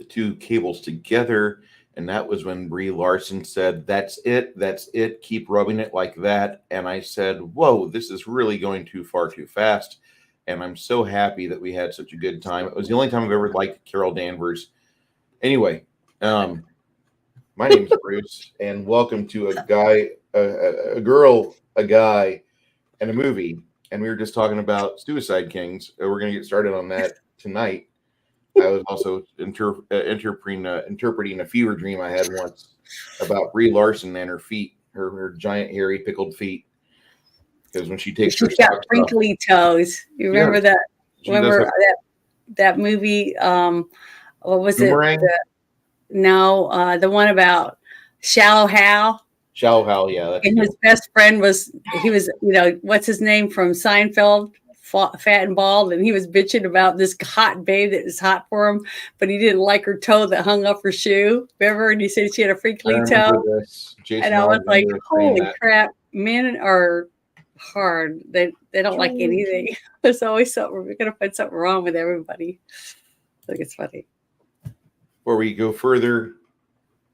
the two cables together. And that was when Brie Larson said, "That's it. That's it. Keep rubbing it like that." And I said, "Whoa, this is really going too far too fast." And I'm so happy that we had such a good time. It was the only time I've ever liked Carol Danvers. Anyway, my name's Bruce, and welcome to a girl, a guy, and a movie. And we were just talking about Suicide Kings. We're going to get started on that tonight. I was also interpreting a fever dream I had once about Brie Larson and her feet, her giant, hairy, pickled feet. Because when she takes her She's got socks off, wrinkly toes. You remember that? she does Remember have that movie? What was Boomerang? it? The one about Shallow Hal. Shallow Hal, yeah. That's And his best friend was what's his name from Seinfeld? Fat and bald, and he was bitching about this hot babe that was hot for him, but he didn't like her toe that hung off her shoe. Remember? And he said she had a freakly toe. And I was like, holy crap, men are hard. They don't like anything. There's always something. We're gonna find something wrong with everybody. I think it's funny. Before we go further,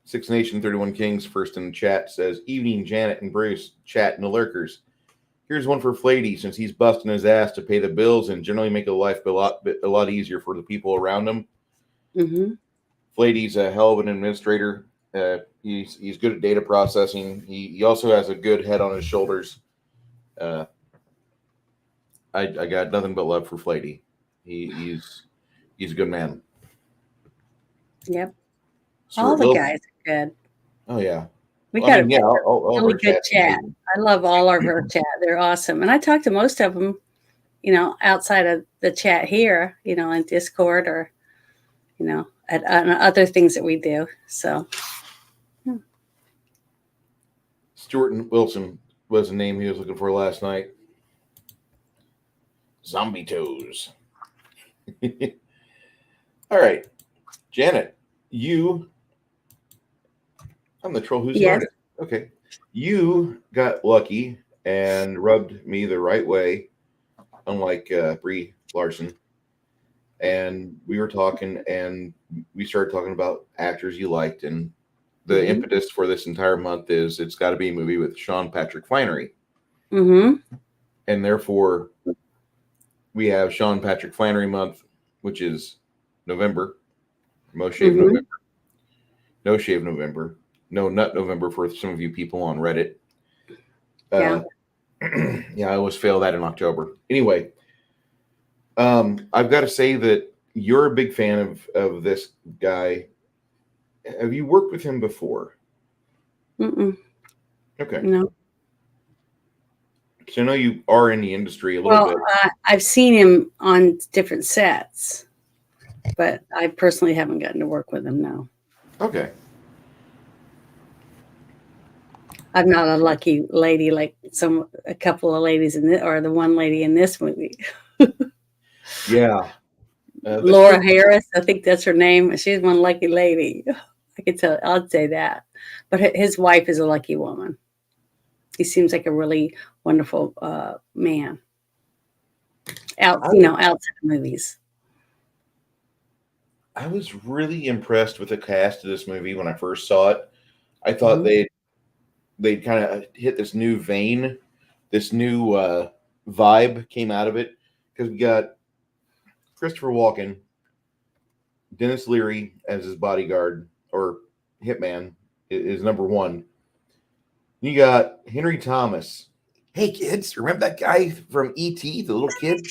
Six Nation 31 Kings first in the chat says, "Evening, Janet and Bruce, chat and the lurkers. Here's one for Flady, since he's busting his ass to pay the bills and generally make life a lot easier for the people around him." Mm-hmm. Flady's a hell of an administrator. He's good at data processing. He also has a good head on his shoulders. I got nothing but love for Flady. He's a good man. Yep. All the guys are good. Oh yeah. We got a really good chat. I love all of our chat. They're awesome. And I talk to most of them, outside of the chat here, in Discord or, at other things that we do. So. Stuart Wilson was the name he was looking for last night. Zombie toes. All right. Janet, I'm the troll who's smartest. Okay. You got lucky and rubbed me the right way, unlike Brie Larson. And we were talking, and we started talking about actors you liked. And the impetus for this entire month is it's got to be a movie with Sean Patrick Flanery. Mm-hmm. And therefore, we have Sean Patrick Flanery month, which is November. Most Shave November. No Shave November. No Nut November for some of you people on Reddit. Yeah, I always fail that in October. Anyway, I've got to say that you're a big fan of this guy. Have you worked with him before? Mm-mm. Okay. No. So I know you are in the industry a little bit. I've seen him on different sets, but I personally haven't gotten to work with him, no. Okay. I'm not a lucky lady like a couple of ladies or the one lady in this movie. Yeah. Laura Harris, I think that's her name. She's one lucky lady. I can tell. I'll say that. But his wife is a lucky woman. He seems like a really wonderful man. Outside of movies. I was really impressed with the cast of this movie when I first saw it. I thought they'd kind of hit this new vein, this new vibe came out of it, because we got Christopher Walken, Dennis Leary as his bodyguard or hitman is number one. You got Henry Thomas. Hey kids, remember that guy from E.T., the little kid?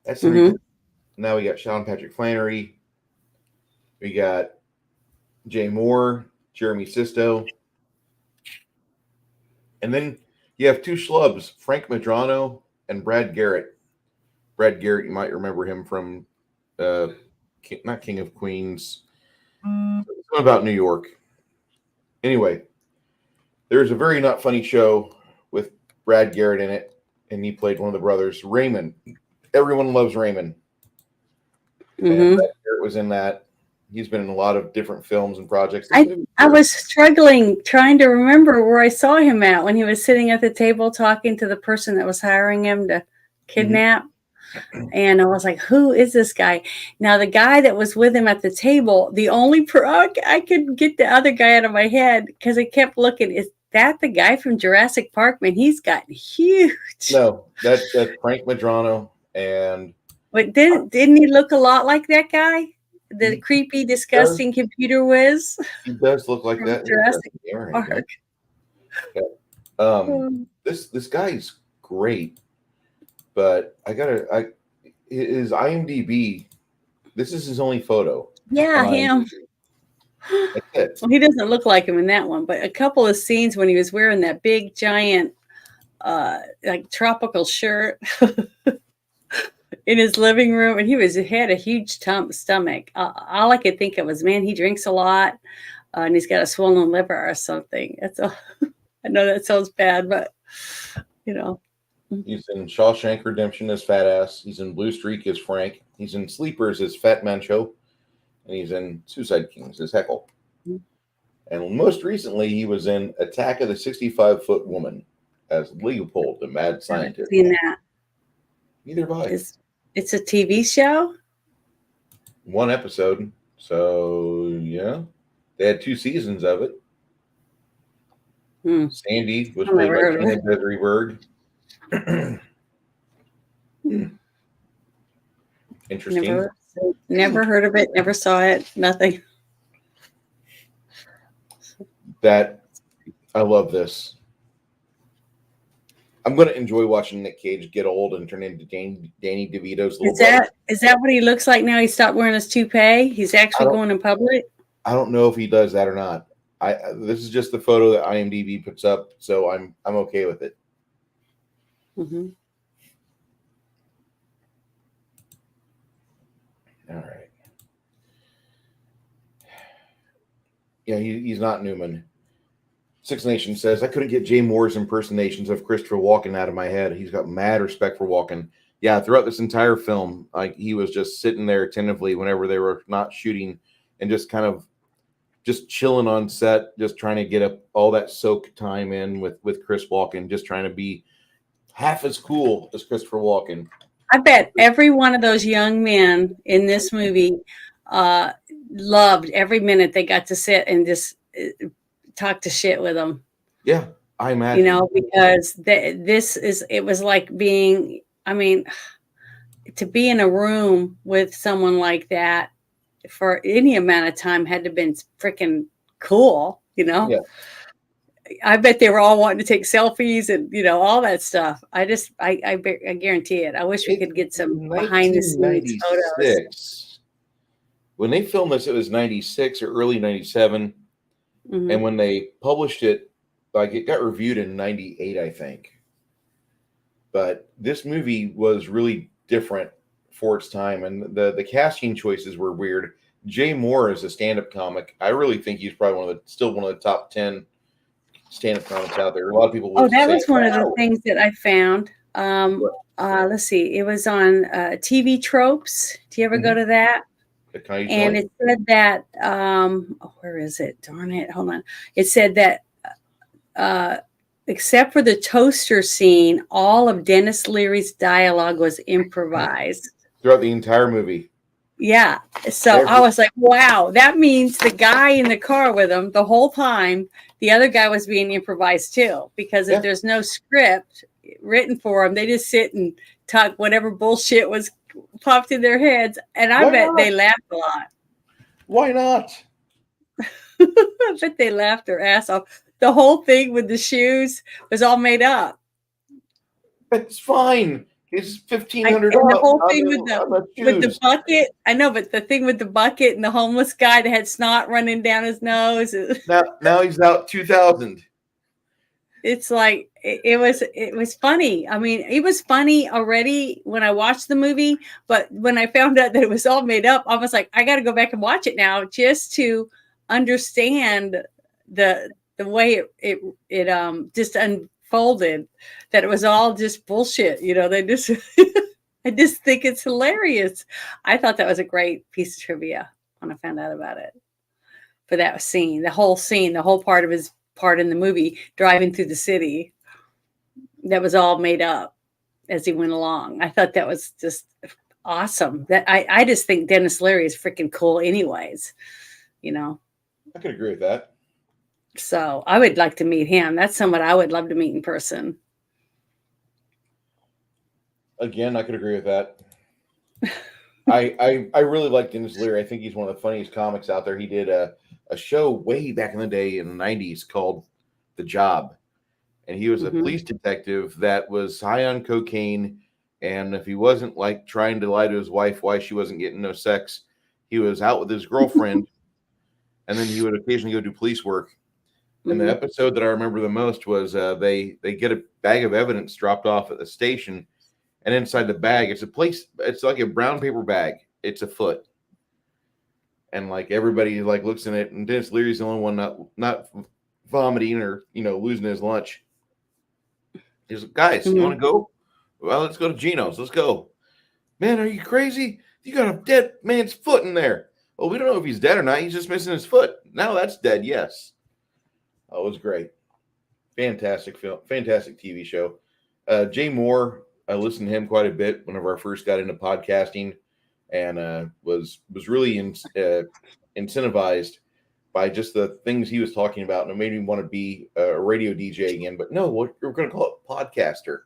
That's Henry. Now we got Sean Patrick Flanery. We got Jay Moore, Jeremy Sisto. And then you have two schlubs, Frank Medrano and Brad Garrett. Brad Garrett, you might remember him from not King of Queens. Something about New York. Anyway, there's a very not funny show with Brad Garrett in it, and he played one of the brothers, Raymond. Everyone loves Raymond. And Brad Garrett was in that. He's been in a lot of different films and projects. I was struggling trying to remember where I saw him at when he was sitting at the table talking to the person that was hiring him to kidnap. And I was like, who is this guy? Now, the guy that was with him at the table, I could get the other guy out of my head because I kept looking. Is that the guy from Jurassic Park? Man, he's gotten huge. No, that's Frank Madrano, and But didn't he look a lot like that guy? The he creepy, does disgusting computer whiz he does look like from that. Jurassic Yeah, right, Park. yeah. This guy's great, but his IMDb. This is his only photo. Yeah, on him. IMDb. That's it. Well, he doesn't look like him in that one, but a couple of scenes when he was wearing that big giant like tropical shirt in his living room, and he had a huge stomach. All I could think of was, man, he drinks a lot, and he's got a swollen liver or something. I know that sounds bad, but you know. He's in Shawshank Redemption as Fat Ass. He's in Blue Streak as Frank. He's in Sleepers as Fat Mancho, and he's in Suicide Kings as Heckle. And most recently, he was in Attack of the 65-Foot Woman as Leopold, the mad scientist. Seen that? Neither have I. It's a TV show. One episode, so yeah, they had 2 seasons of it. Sandy was played by Tina Desiree Berg. Interesting. Never heard of it. Never saw it. Nothing. I love this. I'm going to enjoy watching Nick Cage get old and turn into Danny DeVito's little brother. Is that what he looks like now? He stopped wearing his toupee. He's actually going in public. I don't know if he does that or not. This is just the photo that IMDb puts up, so I'm okay with it. Mm-hmm. All right. Yeah, he's not Newman. Six Nation says, I couldn't get Jay Moore's impersonations of Christopher Walken out of my head. He's got mad respect for Walken. Yeah, throughout this entire film, like he was just sitting there attentively whenever they were not shooting and just kind of just chilling on set, just trying to get up all that soak time in with Chris Walken, just trying to be half as cool as Christopher Walken. I bet every one of those young men in this movie loved every minute they got to sit and just talk to shit with them. Yeah, I imagine. Because it was like being, to be in a room with someone like that for any amount of time had to have been freaking cool, Yeah. I bet they were all wanting to take selfies and, all that stuff. I guarantee it. I wish we could get some behind the scenes photos. When they filmed this, it was 96 or early 97. Mm-hmm. And when they published it, like it got reviewed in 98, I think. But this movie was really different for its time. And the casting choices were weird. Jay Moore is a stand-up comic. I really think he's probably still one of the top 10 stand-up comics out there. A lot of people. That was one of the things that I found. Let's see. It was on TV Tropes. Do you ever go to that? And it said that. Where is it? Darn it! Hold on. It said that except for the toaster scene, all of Dennis Leary's dialogue was improvised throughout the entire movie. Yeah. So I was like, wow, that means the guy in the car with him the whole time, the other guy was being improvised too, because if there's no script written for them, they just sit and talk whatever bullshit was popped in their heads. And I bet they laughed a lot. Why not? I bet they laughed their ass off. The whole thing with the shoes was all made up. It's fine. It's $1,500. The whole thing with the bucket. I know, but the thing with the bucket and the homeless guy that had snot running down his nose. Now he's out $2,000. It's like it was funny. I mean, it was funny already when I watched the movie, but when I found out that it was all made up, I was like, I got to go back and watch it now just to understand the way it just unfolded, that it was all just bullshit. They just I just think it's hilarious. I thought that was a great piece of trivia when I found out about it. For that scene, the whole part of his part in the movie, driving through the city, that was all made up. as he went along. I thought that was just awesome. That I just think Dennis Leary is freaking cool anyways, you know. I could agree with that. So I would like to meet him. That's someone I would love to meet in person. Again, I could agree with that. I really like Dennis Leary. I think he's one of the funniest comics out there. He did a show way back in the day in the 90s called The Job. And he was a police detective that was high on cocaine. And if he wasn't like trying to lie to his wife why she wasn't getting no sex, he was out with his girlfriend. And then he would occasionally go do police work. And the episode that I remember the most was they get a bag of evidence dropped off at the station. And inside the bag, it's like a brown paper bag. It's a foot. And like everybody like looks in it, and Dennis Leary's the only one not vomiting or losing his lunch. He's like, guys, you want to go? Well, let's go to Gino's. Let's go. Man, are you crazy? You got a dead man's foot in there. Well, we don't know if he's dead or not. He's just missing his foot. Now that's dead, yes. Oh, it was great. Fantastic film. Fantastic TV show. Jay Moore, I listened to him quite a bit whenever I first got into podcasting, and was really incentivized by just the things he was talking about, and it made me want to be a radio DJ again. But no, we're going to call it podcaster.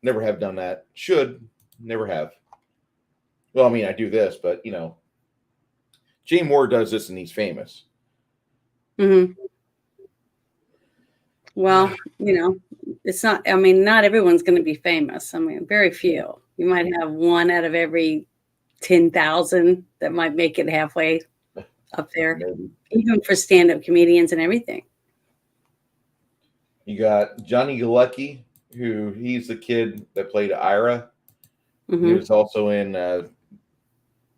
Never have done that. Should. Never have. Well, I mean, I do this, but, Jay Moore does this, and he's famous. Well, it's not, I mean, not everyone's going to be famous. I mean, very few. You might have one out of every 10,000 that might make it halfway up there, even for stand-up comedians and everything. You got Johnny Galecki, he's the kid that played Ira. He was also in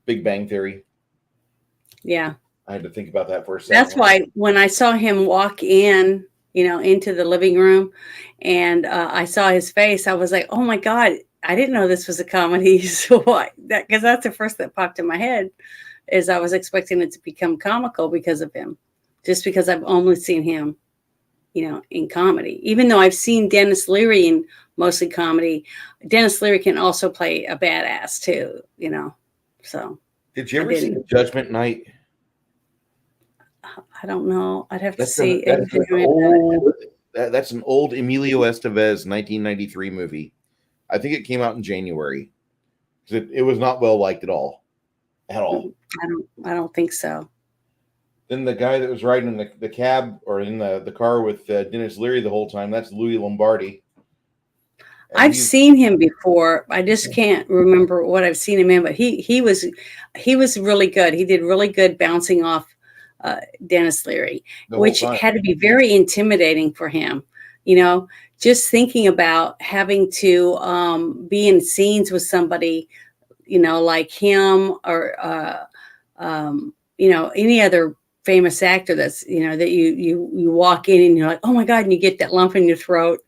Big Bang Theory. Yeah. I had to think about that for a second. That's why when I saw him walk in, into the living room, and I saw his face, I was like, oh my God, I didn't know this was a comedy. So because that's the first that popped in my head, is I was expecting it to become comical because of him, just because I've only seen him, in comedy. Even though I've seen Dennis Leary in mostly comedy, Dennis Leary can also play a badass too, so. Did you ever see Judgment Night? I don't know. I'd have to That's see. That's an old Emilio Estevez 1993 movie. I think it came out in January. It was not well liked at all. At all. I don't think so. Then the guy that was riding in the cab or in the car with Dennis Leary the whole time, that's Louis Lombardi. And I've seen him before. I just can't remember what I've seen him in, but he was really good. He did really good bouncing off Dennis Leary, which had to be very intimidating for him. Just thinking about having to be in scenes with somebody, like him or any other famous actor that's that you walk in and you're like, oh my God, and you get that lump in your throat,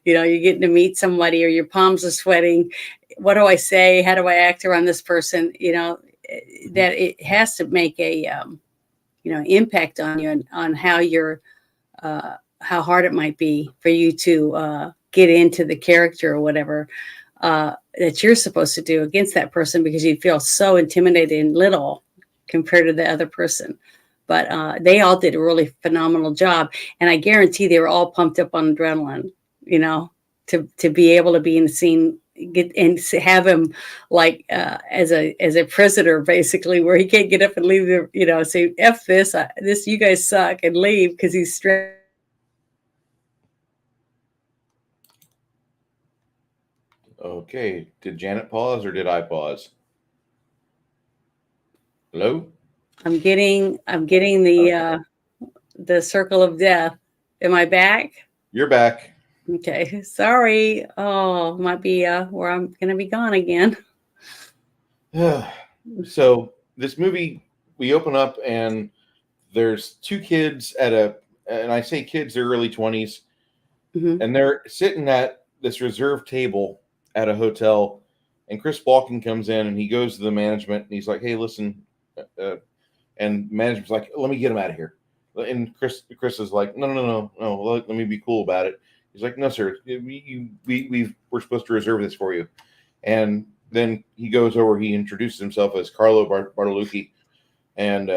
you're getting to meet somebody, or your palms are sweating. What do I say? How do I act around this person? That it has to make a impact on you and on how how hard it might be for you to get into the character or whatever that you're supposed to do against that person, because you feel so intimidated and little compared to the other person. But they all did a really phenomenal job. And I guarantee they were all pumped up on adrenaline, to be able to be in the scene, get and have him like as a prisoner, basically, where he can't get up and leave the, say, F this, you guys suck, and leave because he's stressed. Okay. Did Janet pause or did I pause? Hello? I'm getting the circle of death. Am I back? You're back. Okay. Sorry. Oh, might be where I'm gonna be gone again. So this movie, we open up and there's two kids and I say kids, they're early 20s, and they're sitting at this reserved table at a hotel, and Chris Walken comes in and he goes to the management and he's like, hey, listen, and management's like, let me get him out of here. And Chris is like, no, let me be cool about it. He's like, no, sir, we're supposed to reserve this for you. And then he goes over, he introduces himself as Carlo Bartolucci. And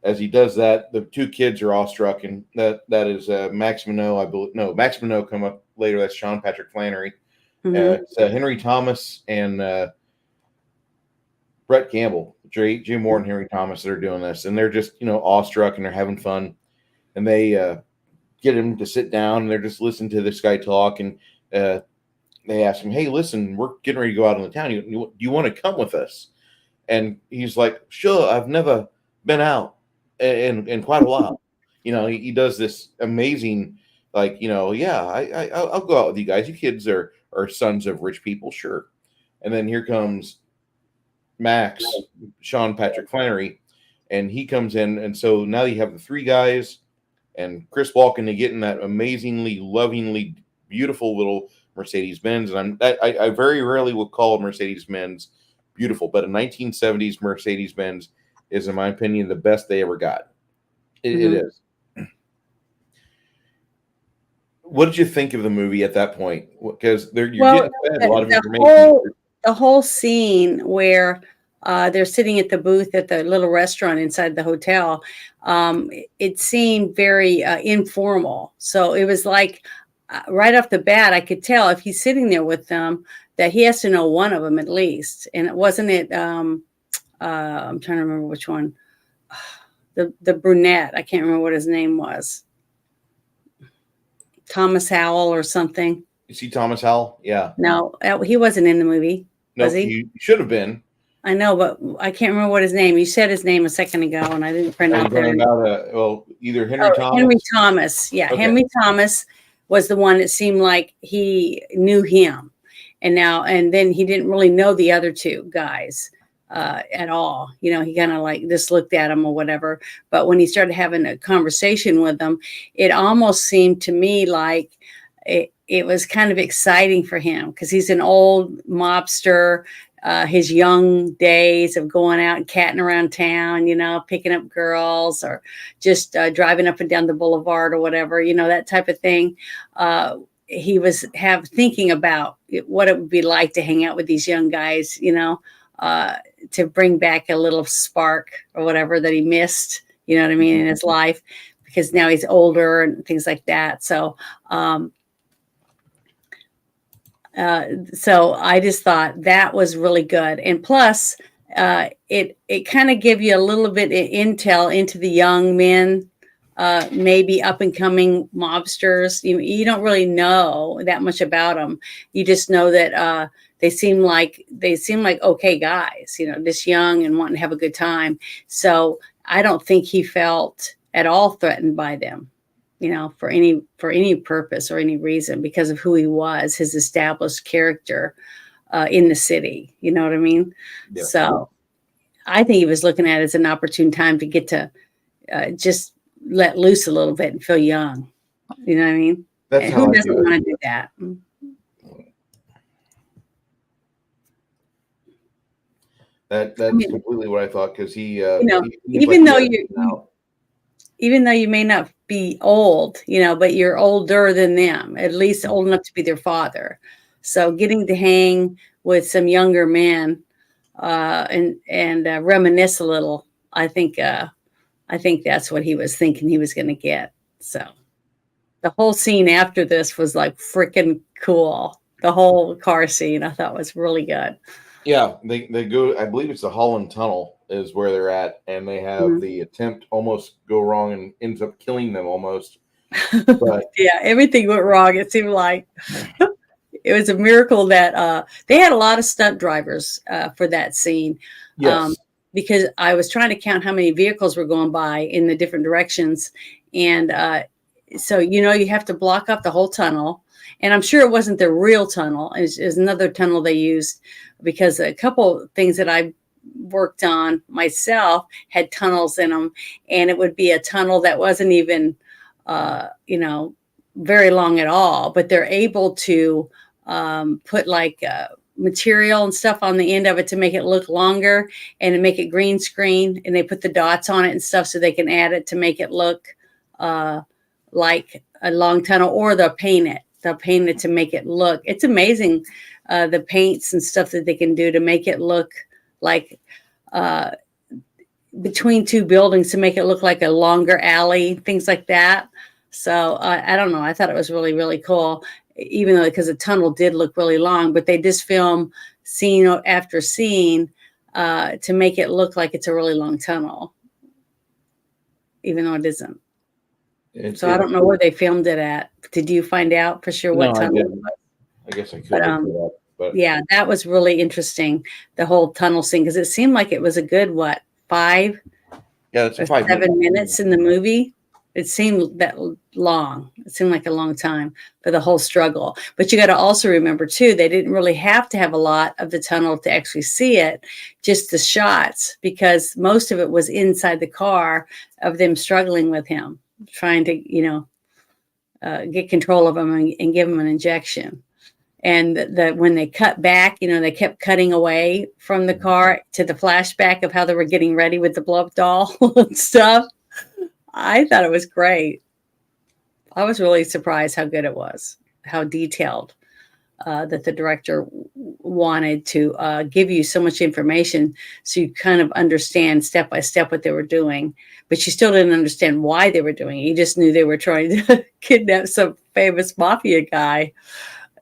as he does that, the two kids are awestruck. And that is Max Minot, I believe. No, Max Minot come up later. That's Sean Patrick Flannery. It's Henry Thomas and Brett Campbell, Jim Moore and Henry Thomas that are doing this. And they're just, awestruck and they're having fun. And they get him to sit down and they're just listening to this guy talk. And they ask him, hey, listen, we're getting ready to go out on the town. Do you want to come with us? And he's like, sure, I've never been out in quite a while. He does this amazing, like, yeah, I'll go out with you guys. You kids are sons of rich people, sure. And then here comes Max, Sean Patrick Flannery, and he comes in. And so now you have the three guys and Chris Walken to get in that amazingly, lovingly, beautiful little Mercedes-Benz. And I very rarely will call Mercedes-Benz beautiful, but a 1970s Mercedes-Benz is, in my opinion, the best they ever got. It is. What did you think of the movie at that point? Because you're getting fed a lot of information. The whole scene where they're sitting at the booth at the little restaurant inside the hotel, it seemed very informal. So it was like right off the bat, I could tell if he's sitting there with them that he has to know one of them at least. And wasn't it? I'm trying to remember which one. The brunette. I can't remember what his name was. Thomas Howell or something. You see Thomas Howell? Yeah. No, he wasn't in the movie. No, was he? He should have been. I know, but I can't remember what his name. You said his name a second ago, and I didn't print out there. Either Henry Thomas. Henry Thomas. Yeah, okay. Henry Thomas was the one that seemed like he knew him, and then he didn't really know the other two guys at all. He kind of like just looked at him or whatever. But when he started having a conversation with them, it almost seemed to me like it was kind of exciting for him because he's an old mobster. His young days of going out and catting around town, picking up girls or just driving up and down the boulevard or whatever, that type of thing. He was thinking about what it would be like to hang out with these young guys, to bring back a little spark or whatever that he missed, in his life, because now he's older and things like that. So I just thought that was really good. And plus, it kind of gave you a little bit of intel into the young men, maybe up and coming mobsters. You don't really know that much about them. You just know that they seem like okay guys, this young and wanting to have a good time. So I don't think he felt at all threatened by them. For any purpose or any reason, because of who he was, his established character in the city. You know what I mean? Yeah. So I think he was looking at it as an opportune time to get to just let loose a little bit and feel young. You know what I mean? That's who doesn't want to do that? That's completely what I thought, because he even though you may not be old, but you're older than them, at least old enough to be their father. So getting to hang with some younger men and reminisce a little, I think that's what he was thinking he was going to get. So the whole scene after this was like freaking cool. The whole car scene I thought was really good. Yeah, they go, I believe it's the Holland Tunnel is where they're at, and they have the attempt almost go wrong and ends up killing them almost. But yeah, everything went wrong. It seemed like it was a miracle that they had a lot of stunt drivers for that scene. Yes. Because I was trying to count how many vehicles were going by in the different directions. And so, you have to block up the whole tunnel. And I'm sure it wasn't the real tunnel. It was another tunnel they used, because a couple things that I worked on myself had tunnels in them, and it would be a tunnel that wasn't even, very long at all, but they're able to put like material and stuff on the end of it to make it look longer and to make it green screen, and they put the dots on it and stuff so they can add it to make it look like a long tunnel, or they'll paint it. stuff painted to make it look. It's amazing the paints and stuff that they can do to make it look like between two buildings to make it look like a longer alley, things like that. So I don't know. I thought it was really, really cool, even though because the tunnel did look really long, but they just film scene after scene to make it look like it's a really long tunnel, even though it isn't. So I don't know where they filmed it at. Did you find out for sure what tunnel it was? I guess I could look it up, but yeah, that was really interesting, the whole tunnel scene, because it seemed like it was a good, what, 5 it's or 5 7 minutes in the movie. It seemed that long. It seemed like a long time for the whole struggle. But you got to also remember, too, they didn't really have to have a lot of the tunnel to actually see it, just the shots, because most of it was inside the car of them struggling with him, trying to, get control of him and give him an injection. And when they cut back, they kept cutting away from the car to the flashback of how they were getting ready with the blow-up doll and stuff. I thought it was great. I was really surprised how good it was, how detailed that the director wanted to give you so much information so you kind of understand step by step what they were doing. But you still didn't understand why they were doing it. You just knew they were trying to kidnap some famous mafia guy,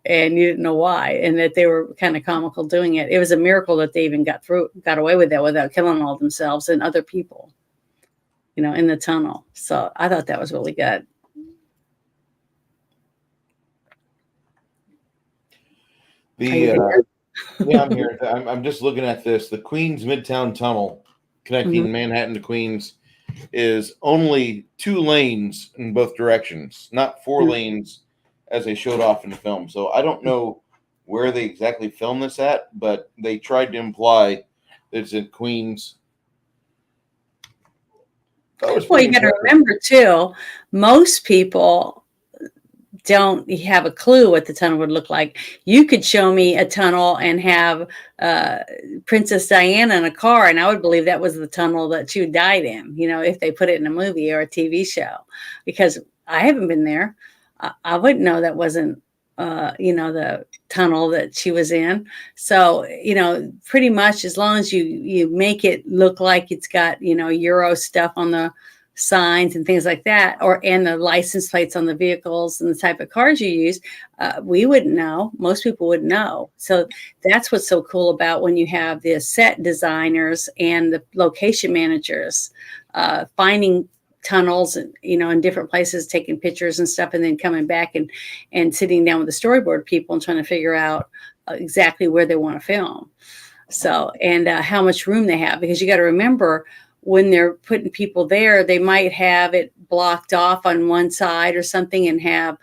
and you didn't know why, and that they were kind of comical doing it. It was a miracle that they even got away with that without killing all themselves and other people, in the tunnel. So I thought that was really good. Yeah, I'm here. I'm just looking at this. The Queens Midtown Tunnel connecting Manhattan to Queens is only 2 lanes in both directions, not 4 lanes as they showed off in the film. So I don't know where they exactly filmed this at, but they tried to imply that it's in Queens. Well, you got to remember, too, most people don't have a clue what the tunnel would look like. You could show me a tunnel and have Princess Diana in a car, and I would believe that was the tunnel that she died in, if they put it in a movie or a TV show, because I haven't been there. I wouldn't know that wasn't, the tunnel that she was in. So, pretty much as long as you make it look like it's got, Euro stuff on the signs and things like that, and the license plates on the vehicles and the type of cars you use, we wouldn't know. Most people wouldn't know. So that's what's so cool about when you have the set designers and the location managers finding tunnels and in different places, taking pictures and stuff, and then coming back and sitting down with the storyboard people and trying to figure out exactly where they want to film. So, and how much room they have, because you got to remember, when they're putting people there, they might have it blocked off on one side or something and have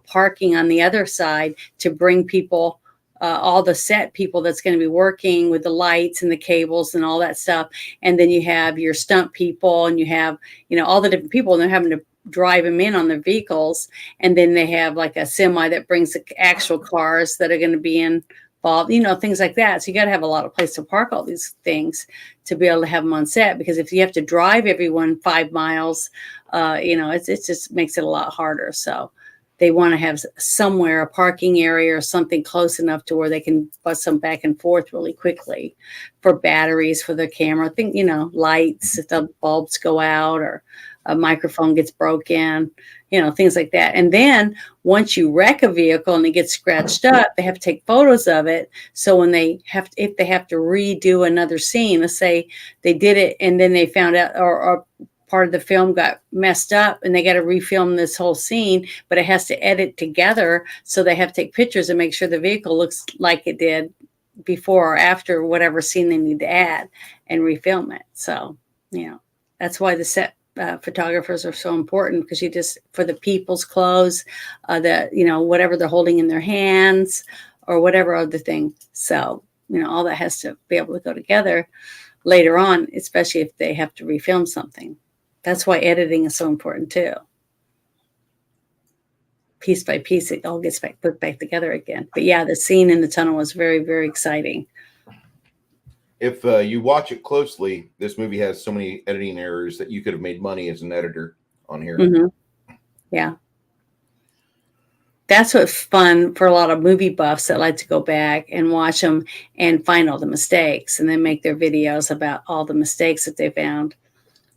parking on the other side to bring people, all the set people that's going to be working with the lights and the cables and all that stuff. And then you have your stunt people, and you have, all the different people, and they're having to drive them in on their vehicles. And then they have like a semi that brings the actual cars that are going to be involved, things like that. So you got to have a lot of place to park all these things to be able to have them on set, because if you have to drive everyone 5 miles, it just makes it a lot harder. So they want to have somewhere, a parking area or something close enough to where they can bus them back and forth really quickly for batteries for their camera. Lights, if the bulbs go out or a microphone gets broken, things like that. And then once you wreck a vehicle and it gets scratched up, they have to take photos of it. So when if they have to redo another scene, let's say they did it and then they found out, or part of the film got messed up and they got to refilm this whole scene, but it has to edit together. So they have to take pictures and make sure the vehicle looks like it did before or after whatever scene they need to add and refilm it. So, that's why the set photographers are so important, because for the people's clothes, whatever they're holding in their hands or whatever other thing. So, all that has to be able to go together later on, especially if they have to refilm something. That's why editing is so important too. Piece by piece, it all gets put back together again. But yeah, the scene in the tunnel was very, very exciting. If you watch it closely, this movie has so many editing errors that you could have made money as an editor on here. Mm-hmm. Yeah. that's what's fun for a lot of movie buffs that like to go back and watch them and find all the mistakes and then make their videos about all the mistakes that they found.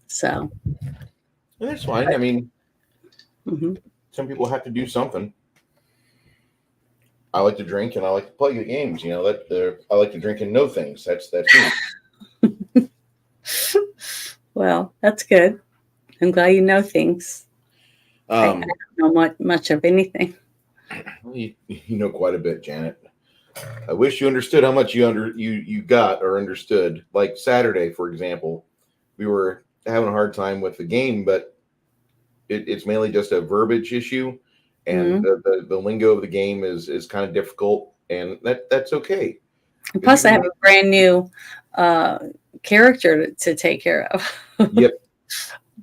So And that's fine. I mean, mhm. some people have to do something. I like to drink and I like to play the games. You know, I like to drink and know things. That's me. Well, that's good. I'm glad you know things. I don't know much of anything. You know quite a bit, Janet. I wish you understood how much you got or understood. Like Saturday, for example, we were having a hard time with the game, but it's mainly just a verbiage issue, and the lingo of the game is kind of difficult, and that's okay. And plus, I have a brand new character to take care of. Yep.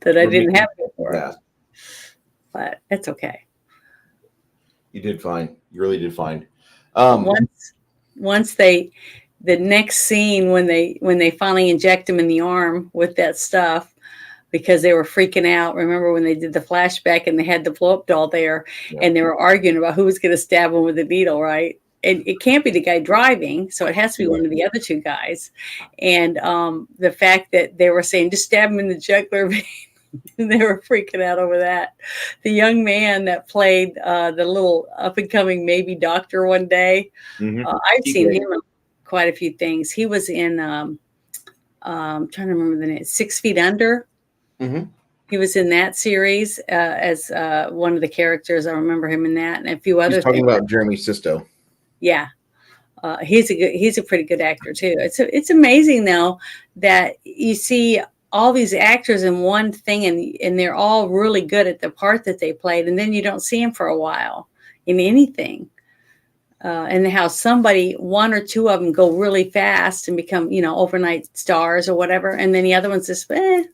That I didn't have before. Yeah. But it's okay. You did fine. You really did fine. Once the next scene when they finally inject him in the arm with that stuff because they were freaking out. Remember when they did the flashback and they had the blow up doll there and they were arguing about who was going to stab him with a needle, right? And it can't be the guy driving, so it has to be one of the other two guys. And the fact that they were saying just stab him in the jugular vein. They were freaking out over that. The young man that played the little up-and-coming maybe doctor one day, I've seen him in quite a few things. He was in, I'm trying to remember the name, 6 Feet Under. Mm-hmm. He was in that series as one of the characters. I remember him in that and a few other things. Talking about Jeremy Sisto. Yeah. He's a pretty good actor too. It's amazing though that you see all these actors in one thing and they're all really good at the part that they played. And then you don't see them for a while in anything. And how one or two of them go really fast and become, overnight stars or whatever. And then the other ones just, they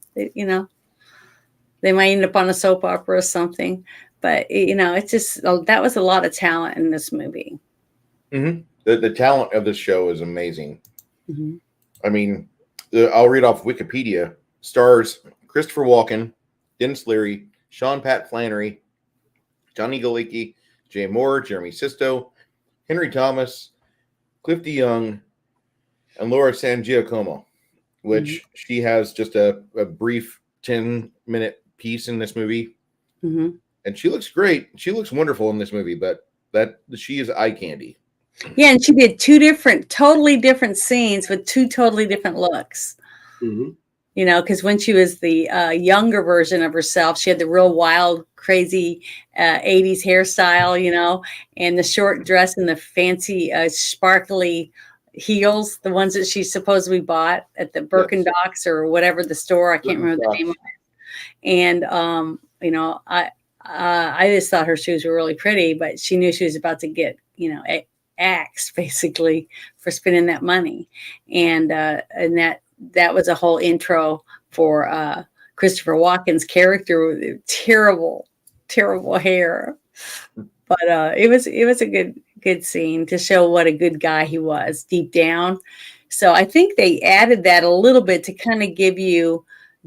might end up on a soap opera or something. But, it's just, that was a lot of talent in this movie. Mm-hmm. The talent of this show is amazing. Mm-hmm. I mean, I'll read off Wikipedia. Stars Christopher Walken, Dennis Leary, Sean Pat Flannery, Johnny Galecki, Jay Moore, Jeremy Sisto, Henry Thomas, Cliff DeYoung, and Laura San Giacomo, which she has just a brief 10-minute piece in this movie. Mm-hmm. And she looks great. She looks wonderful in this movie, but she is eye candy. Yeah, and she did totally different scenes with two totally different looks. Mm-hmm. Because when she was the younger version of herself, she had the real wild, crazy 80s hairstyle, and the short dress and the fancy, sparkly heels, the ones that she supposedly bought at the Birkenstocks or whatever the store. I can't remember the name of it. And, I just thought her shoes were really pretty, but she knew she was about to get, axed basically for spending that money. And that was a whole intro for Christopher Walken's character with terrible, terrible hair. But it was a good scene to show what a good guy he was deep down. So I think they added that a little bit to kind of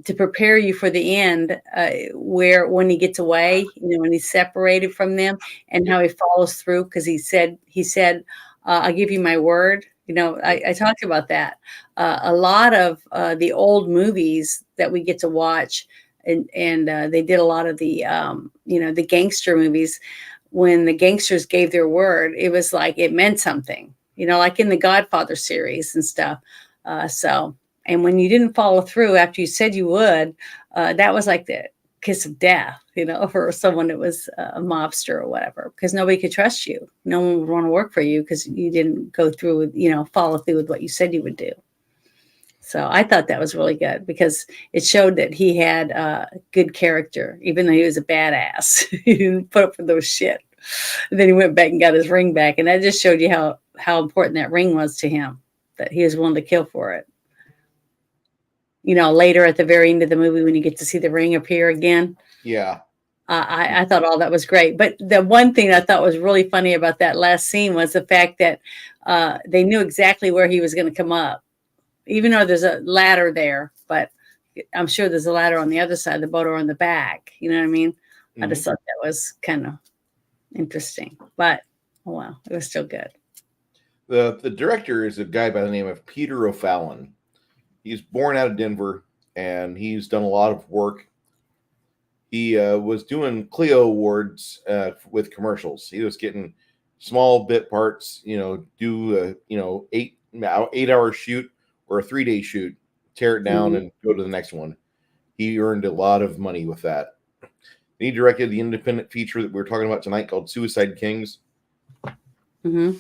to prepare you for the end, when he gets away, when he's separated from them, and how he follows through because he said, "I'll give you my word." I talked about that. A lot of the old movies that we get to watch, and they did a lot of the the gangster movies. When the gangsters gave their word, it was like it meant something. Like in the Godfather series and stuff. And when you didn't follow through after you said you would, that was like the kiss of death, for someone that was a mobster or whatever, because nobody could trust you. No one would want to work for you because you didn't go through with, follow through with what you said you would do. So I thought that was really good because it showed that he had good character, even though he was a badass. He didn't put up with those shit. And then he went back and got his ring back. And that just showed you how important that ring was to him, that he was willing to kill for it. Later at the very end of the movie when you get to see the ring appear again. Yeah. I thought all that was great. But the one thing I thought was really funny about that last scene was the fact that they knew exactly where he was going to come up, even though there's a ladder there. But I'm sure there's a ladder on the other side of the boat or on the back. You know what I mean? Mm-hmm. I just thought that was kind of Interesting. But, oh, well, it was still good. The director is a guy by the name of Peter O'Fallon. He's born out of Denver, and he's done a lot of work. He was doing Clio Awards with commercials. He was getting small bit parts, do a 8 hour shoot or a 3-day shoot, tear it down and go to the next one. He earned a lot of money with that. He directed the independent feature that we're talking about tonight called Suicide Kings. Mm-hmm.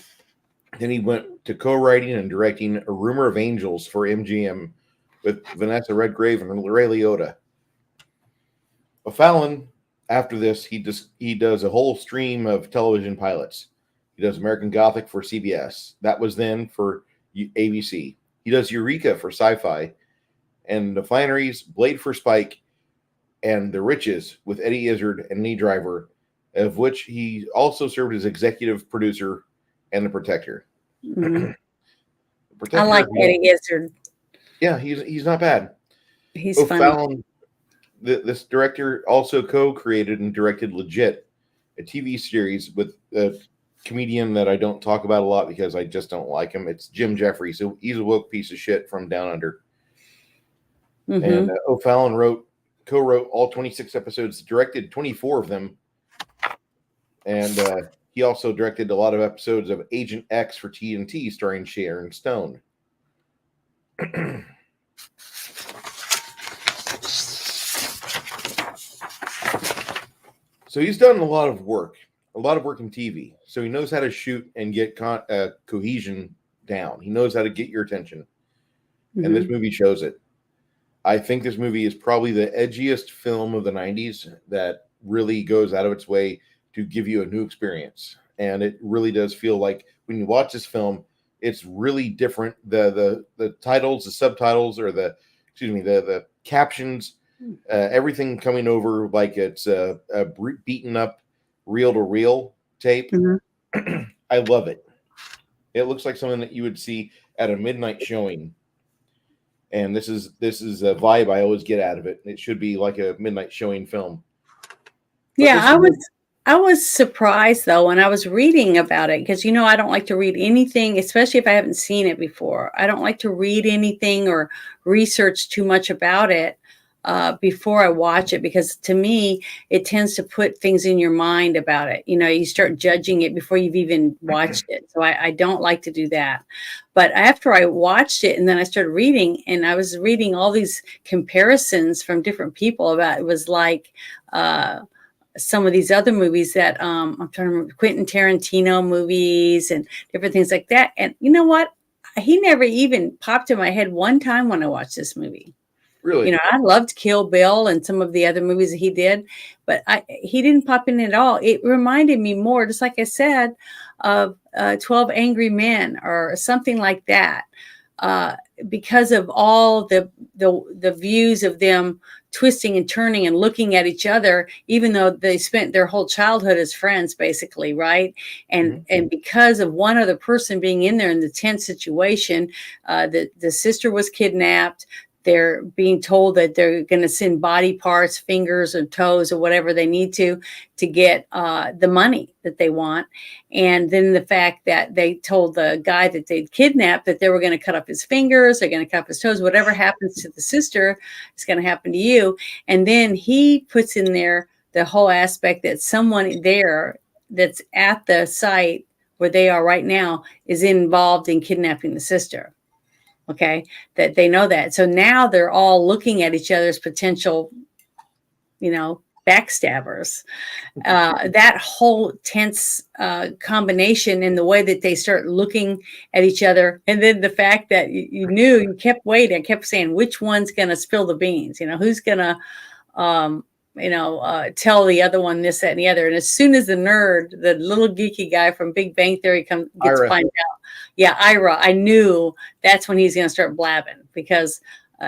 Then he went to co-writing and directing A Rumor of Angels for MGM with Vanessa Redgrave and Ray Liotta. O'Fallon, after this, he does a whole stream of television pilots. He does American Gothic for CBS. That was then for ABC. He does Eureka for Sci-Fi, and The Flannerys, Blade for Spike, and The Riches with Eddie Izzard and Lee Driver, of which he also served as executive producer and The Protector. Mm-hmm. Protector, I like Eddie Izzard. Yeah, he's not bad. He's O'Fallon, this director also co-created and directed Legit, a TV series with a comedian that I don't talk about a lot because I just don't like him. It's Jim Jeffries. So he's a woke piece of shit from down under. Mm-hmm. And O'Fallon co-wrote all 26 episodes, directed 24 of them, and he also directed a lot of episodes of Agent X for TNT starring Sharon Stone. So he's done a lot of work in TV. So he knows how to shoot and get cohesion down. He knows how to get your attention. Mm-hmm. And this movie shows it. I think this movie is probably the edgiest film of the 90s that really goes out of its way to give you a new experience. And it really does feel like when you watch this film, it's really different. The titles, the subtitles, or the captions, everything coming over like it's a beaten up reel-to-reel tape. Mm-hmm. I love it. It looks like something that you would see at a midnight showing. And this is a vibe I always get out of it. It should be like a midnight showing film. But yeah, I was surprised though when I was reading about it because I don't like to read anything, especially if I haven't seen it before. I don't like to read anything or research too much about it before I watch it, because to me it tends to put things in your mind about it. You start judging it before you've even watched it. So I don't like to do that. But after I watched it and then I started reading, and I was reading all these comparisons from different people about it was like some of these other movies that I'm trying to remember, Quentin Tarantino movies and different things like that. And you know what? He never even popped in my head one time when I watched this movie. Really? I loved Kill Bill and some of the other movies that he did, but he didn't pop in at all. It reminded me more, just like I said, of 12 Angry Men or something like that, because of all the views of them twisting and turning and looking at each other, even though they spent their whole childhood as friends, basically, right? And because of one other person being in there in the tense situation, the sister was kidnapped. They're being told that they're going to send body parts, fingers or toes or whatever they need to get the money that they want. And then the fact that they told the guy that they'd kidnapped that they were going to cut off his fingers, they're going to cut off his toes, whatever happens to the sister is going to happen to you. And then he puts in there the whole aspect that someone there that's at the site where they are right now is involved in kidnapping the sister. Okay, that they know that. So now they're all looking at each other's potential, backstabbers. That whole tense combination in the way that they start looking at each other. And then the fact that you kept waiting, kept saying, which one's going to spill the beans? Who's going to, tell the other one this, that, and the other. And as soon as the nerd, the little geeky guy from Big Bang Theory gets to find out, Ira, I knew that's when he's going to start blabbing, because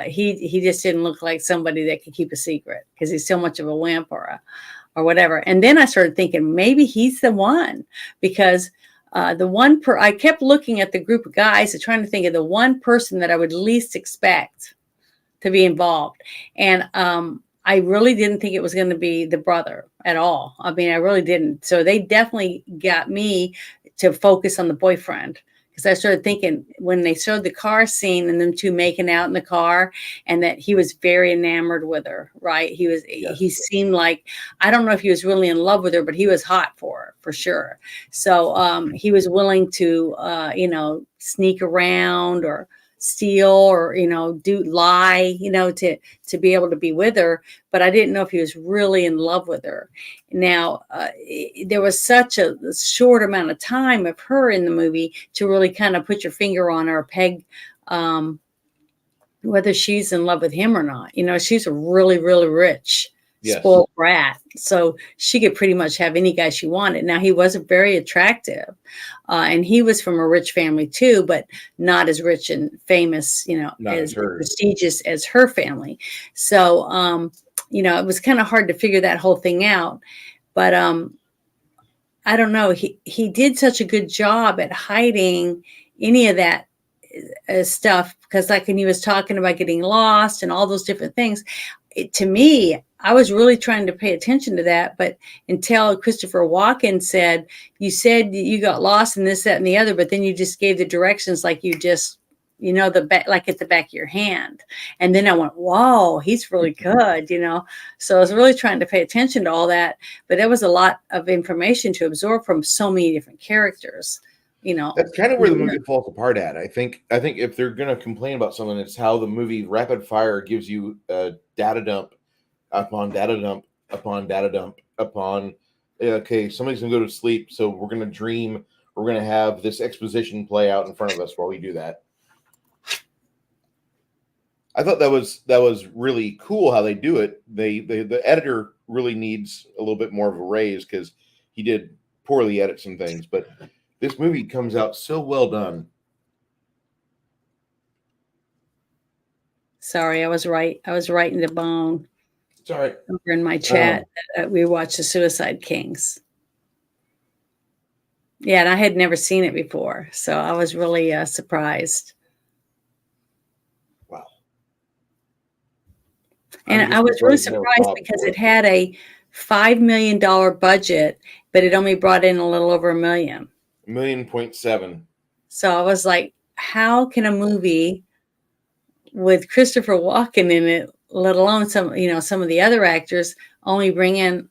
he just didn't look like somebody that could keep a secret because he's so much of a wimp or whatever. And then I started thinking maybe he's the one, because I kept looking at the group of guys and trying to think of the one person that I would least expect to be involved. And I really didn't think it was going to be the brother at all. I mean, I really didn't. So they definitely got me to focus on the boyfriend, because I started thinking when they showed the car scene and them two making out in the car, and that he was very enamored with her, right? Yes. He seemed like, I don't know if he was really in love with her, but he was hot for her for sure. So he was willing to, sneak around or steal or, do lie, to be able to be with her. But I didn't know if he was really in love with her. Now, there was such a short amount of time of her in the movie to really kind of put your finger on her, peg whether she's in love with him or not. She's a really, really rich, spoiled brat. So she could pretty much have any guy she wanted. Now, he wasn't very attractive. And he was from a rich family too, but not as rich and famous, as prestigious as her family. So, it was kind of hard to figure that whole thing out. But I don't know. He did such a good job at hiding any of that stuff, because like when he was talking about getting lost and all those different things, to me, I was really trying to pay attention to that. But until Christopher Walken said you got lost in this, that, and the other, but then you just gave the directions like you just, like at the back of your hand. And then I went, whoa, he's really good, So I was really trying to pay attention to all that. But there was a lot of information to absorb from so many different characters. That's kind of where the movie falls apart at. I think if they're going to complain about something, it's how the movie rapid fire gives you data dump upon data dump upon data dump upon, okay, somebody's going to go to sleep, so we're going to dream. We're going to have this exposition play out in front of us while we do that. I thought that was really cool how they do it. The editor really needs a little bit more of a raise because he did poorly edit some things, but this movie comes out so well done. Sorry, I was writing the bone. It's all right. Over in my chat, we watched The Suicide Kings. Yeah, and I had never seen it before, so I was really surprised. Wow. And I was really surprised because it had a $5 million budget, but it only brought in a little over $1 million. $1.7 million. So I was like, how can a movie with Christopher Walken in it, let alone some of the other actors, only bring in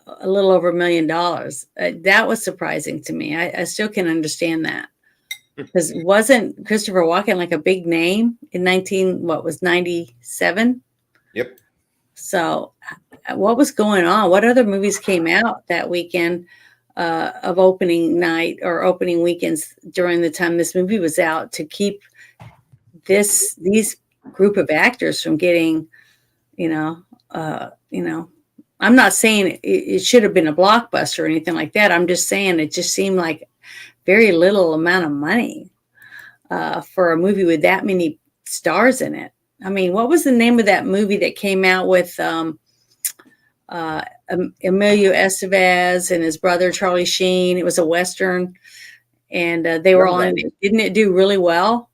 a little over $1 million? That was surprising to me. I still can understand that, because wasn't Christopher Walken like a big name in 97? Yep. So what was going on? What other movies came out that weekend of opening night or opening weekends during the time this movie was out to keep these group of actors from getting, I'm not saying it should have been a blockbuster or anything like that. I'm just saying it just seemed like very little amount of money for a movie with that many stars in it. I mean, what was the name of that movie that came out with Emilio Estevez and his brother Charlie Sheen? It was a Western, and they were all in it. Didn't it do really well?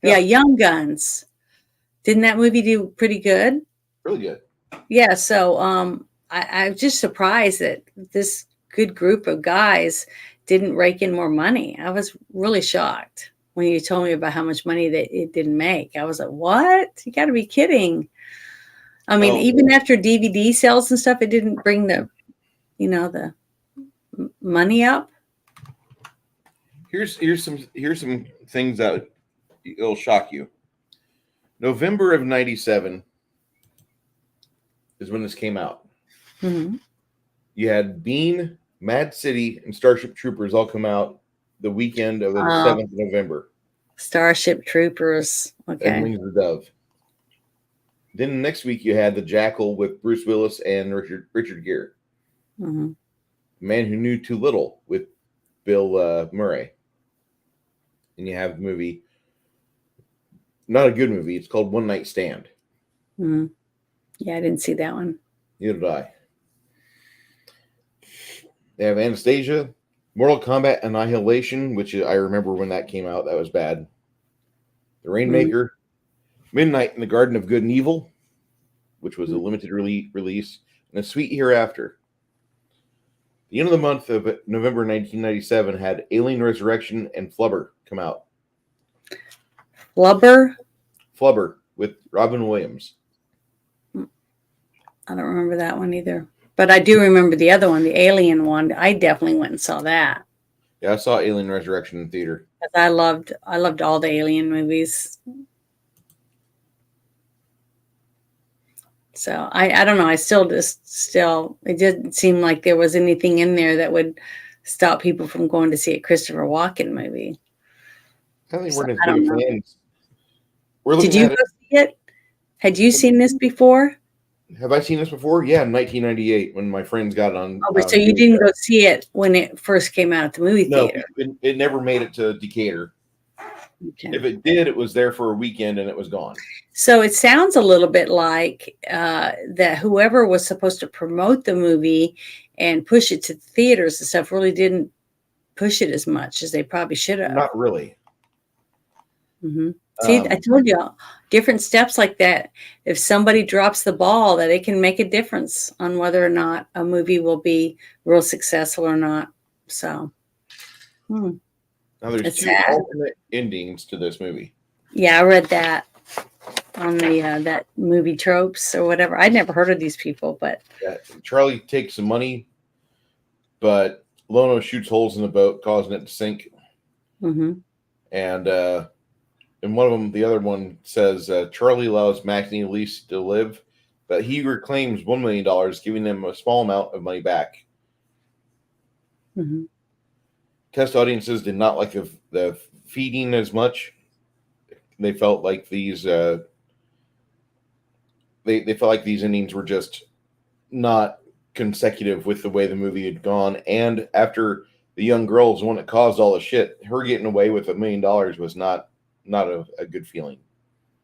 Yeah, Young Guns. Didn't that movie do pretty good? Really good. Yeah, so I'm just surprised that this good group of guys didn't rake in more money. I was really shocked when you told me about how much money that it didn't make. I was like, what? You got to be kidding. I mean, even after DVD sales and stuff, it didn't bring the money up. Here's some things that it'll shock you. November of 97 is when this came out. Mm-hmm. You had Bean, Mad City, and Starship Troopers all come out the weekend of the 7th of November. Starship Troopers. Okay. And Wings of the Dove. Then next week you had The Jackal with Bruce Willis and Richard Gere. Mm-hmm. Man Who Knew Too Little with Bill Murray. And you have the movie, not a good movie. It's called One Night Stand. Mm-hmm. Yeah, I didn't see that one. Neither did I. They have Anastasia, Mortal Kombat Annihilation, which I remember when that came out. That was bad. The Rainmaker, Midnight in the Garden of Good and Evil, which was a limited release, and A Sweet Hereafter. The end of the month of November 1997 had Alien Resurrection and Flubber come out. Flubber? Flubber with Robin Williams. I don't remember that one either. But I do remember the other one, the Alien one. I definitely went and saw that. Yeah, I saw Alien Resurrection in theater. I loved all the Alien movies. So I don't know. I still it didn't seem like there was anything in there that would stop people from going to see a Christopher Walken movie. I think So, we're I don't know. fans. Did you go see it? Had you seen this before? Have I seen this before? Yeah, in 1998 when my friends got it on. Oh, so you didn't go see it when it first came out at the movie theater? No, it never made it to Decatur. Okay. If it did, it was there for a weekend and it was gone. So it sounds a little bit like that whoever was supposed to promote the movie and push it to theaters and stuff really didn't push it as much as they probably should have. Not really. Mm-hmm. See, I told you, different steps like that. If somebody drops the ball, that it can make a difference on whether or not a movie will be real successful or not. So, now there's two alternate endings to this movie. Yeah, I read that on the that movie Tropes or whatever. I'd never heard of these people, but Charlie takes some money, but Lono shoots holes in the boat, causing it to sink. Mm-hmm. And one of them, the other one says, Charlie allows Maxine and Elise to live, but he reclaims $1 million, giving them a small amount of money back. Mm-hmm. Test audiences did not like the feeding as much. They felt like these they felt like these endings were just not consecutive with the way the movie had gone. And after the young girl is the one that caused all the shit, her getting away with $1 million was not a good feeling.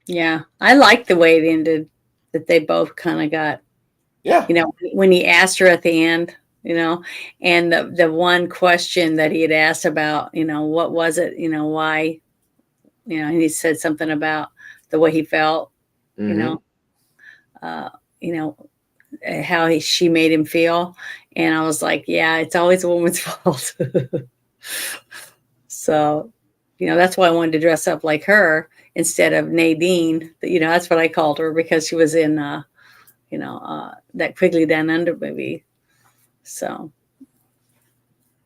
Yeah, I liked the way it ended, that they both kind of got, when he asked her at the end, and the one question that he had asked about, what was it, why, and he said something about the way he felt, mm-hmm. How she made him feel. And I was like, yeah, it's always a woman's fault. So, that's why I wanted to dress up like her instead of Nadine. That's what I called her because she was in, that Quigley Down Under movie. So,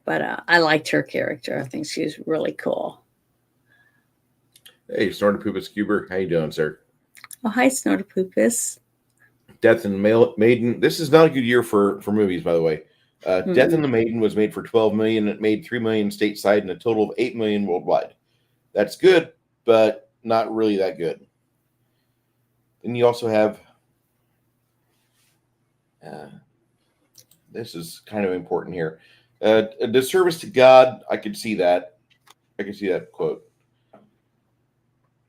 but I liked her character. I think she's really cool. Hey, Snortopoopas Cuber. How you doing, sir? Oh, hi, Snortopoopas. Death and the Maiden. This is not a good year for movies, by the way. Death and the Maiden was made for $12 million. It made $3 million stateside and a total of $8 million worldwide. That's good, but not really that good. Then you also have this is kind of important here. A disservice to God. I could see that. I can see that quote.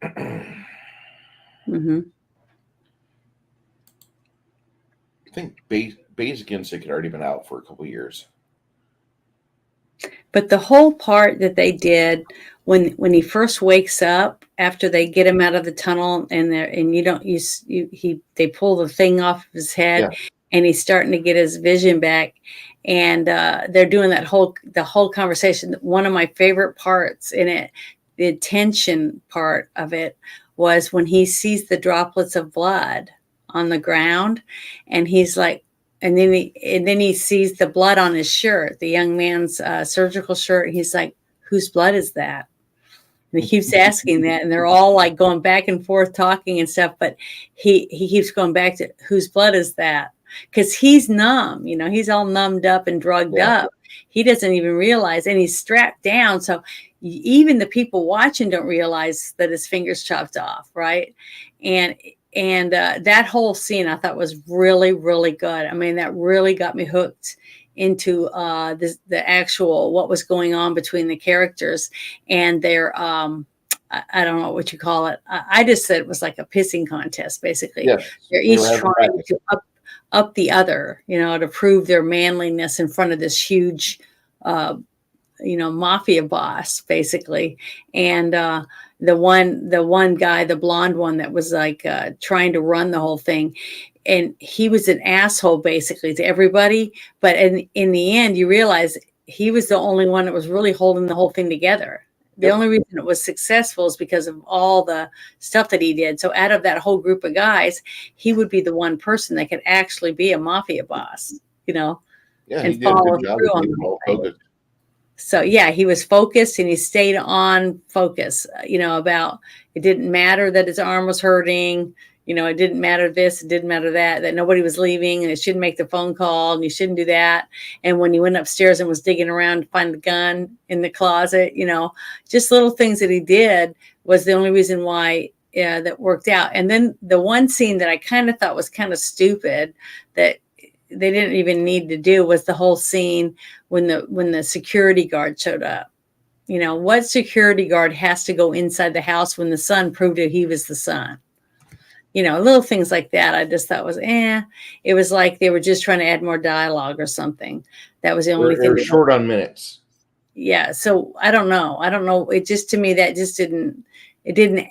Mm-hmm. I think Basic Instinct had already been out for a couple of years. But the whole part that they did when he first wakes up after they get him out of the tunnel and they pull the thing off of his head and he's starting to get his vision back, and they're doing the whole conversation. One of my favorite parts in it, the tension part of it, was when he sees the droplets of blood on the ground, and he's like, and then he sees the blood on his shirt, the young man's surgical shirt. He's like, whose blood is that? And he keeps asking that, and they're all like going back and forth talking and stuff. But he keeps going back to, whose blood is that? Because he's numb, he's all numbed up and drugged up. He doesn't even realize, and he's strapped down. So even the people watching don't realize that his finger's chopped off, right? And that whole scene I thought was really, really good. I mean, that really got me hooked into the actual what was going on between the characters and their I don't know what you call it. I just said it was like a pissing contest, basically. Yes. They're each trying to up the other, to prove their manliness in front of this huge mafia boss basically. And the one guy, the blonde one that was like trying to run the whole thing, and he was an asshole basically to everybody. But in the end, you realize he was the only one that was really holding the whole thing together. The Yep. only reason it was successful is because of all the stuff that he did. So out of that whole group of guys, he would be the one person that could actually be a mafia boss, Yeah, he and did a follow good job through of on being the all whole thing. focused. So yeah, he was focused and he stayed on focus, about it didn't matter that his arm was hurting. It didn't matter this, it didn't matter that nobody was leaving and it shouldn't make the phone call and you shouldn't do that. And when he went upstairs and was digging around to find the gun in the closet, just little things that he did was the only reason why that worked out. And then the one scene that I kind of thought was kind of stupid that they didn't even need to do was the whole scene when the security guard showed up. What security guard has to go inside the house when the son proved that he was the son? Little things like that. I just thought was, it was like they were just trying to add more dialogue or something. That was the only thing. They're short on minutes. Yeah. So I don't know. It just, to me, that just didn't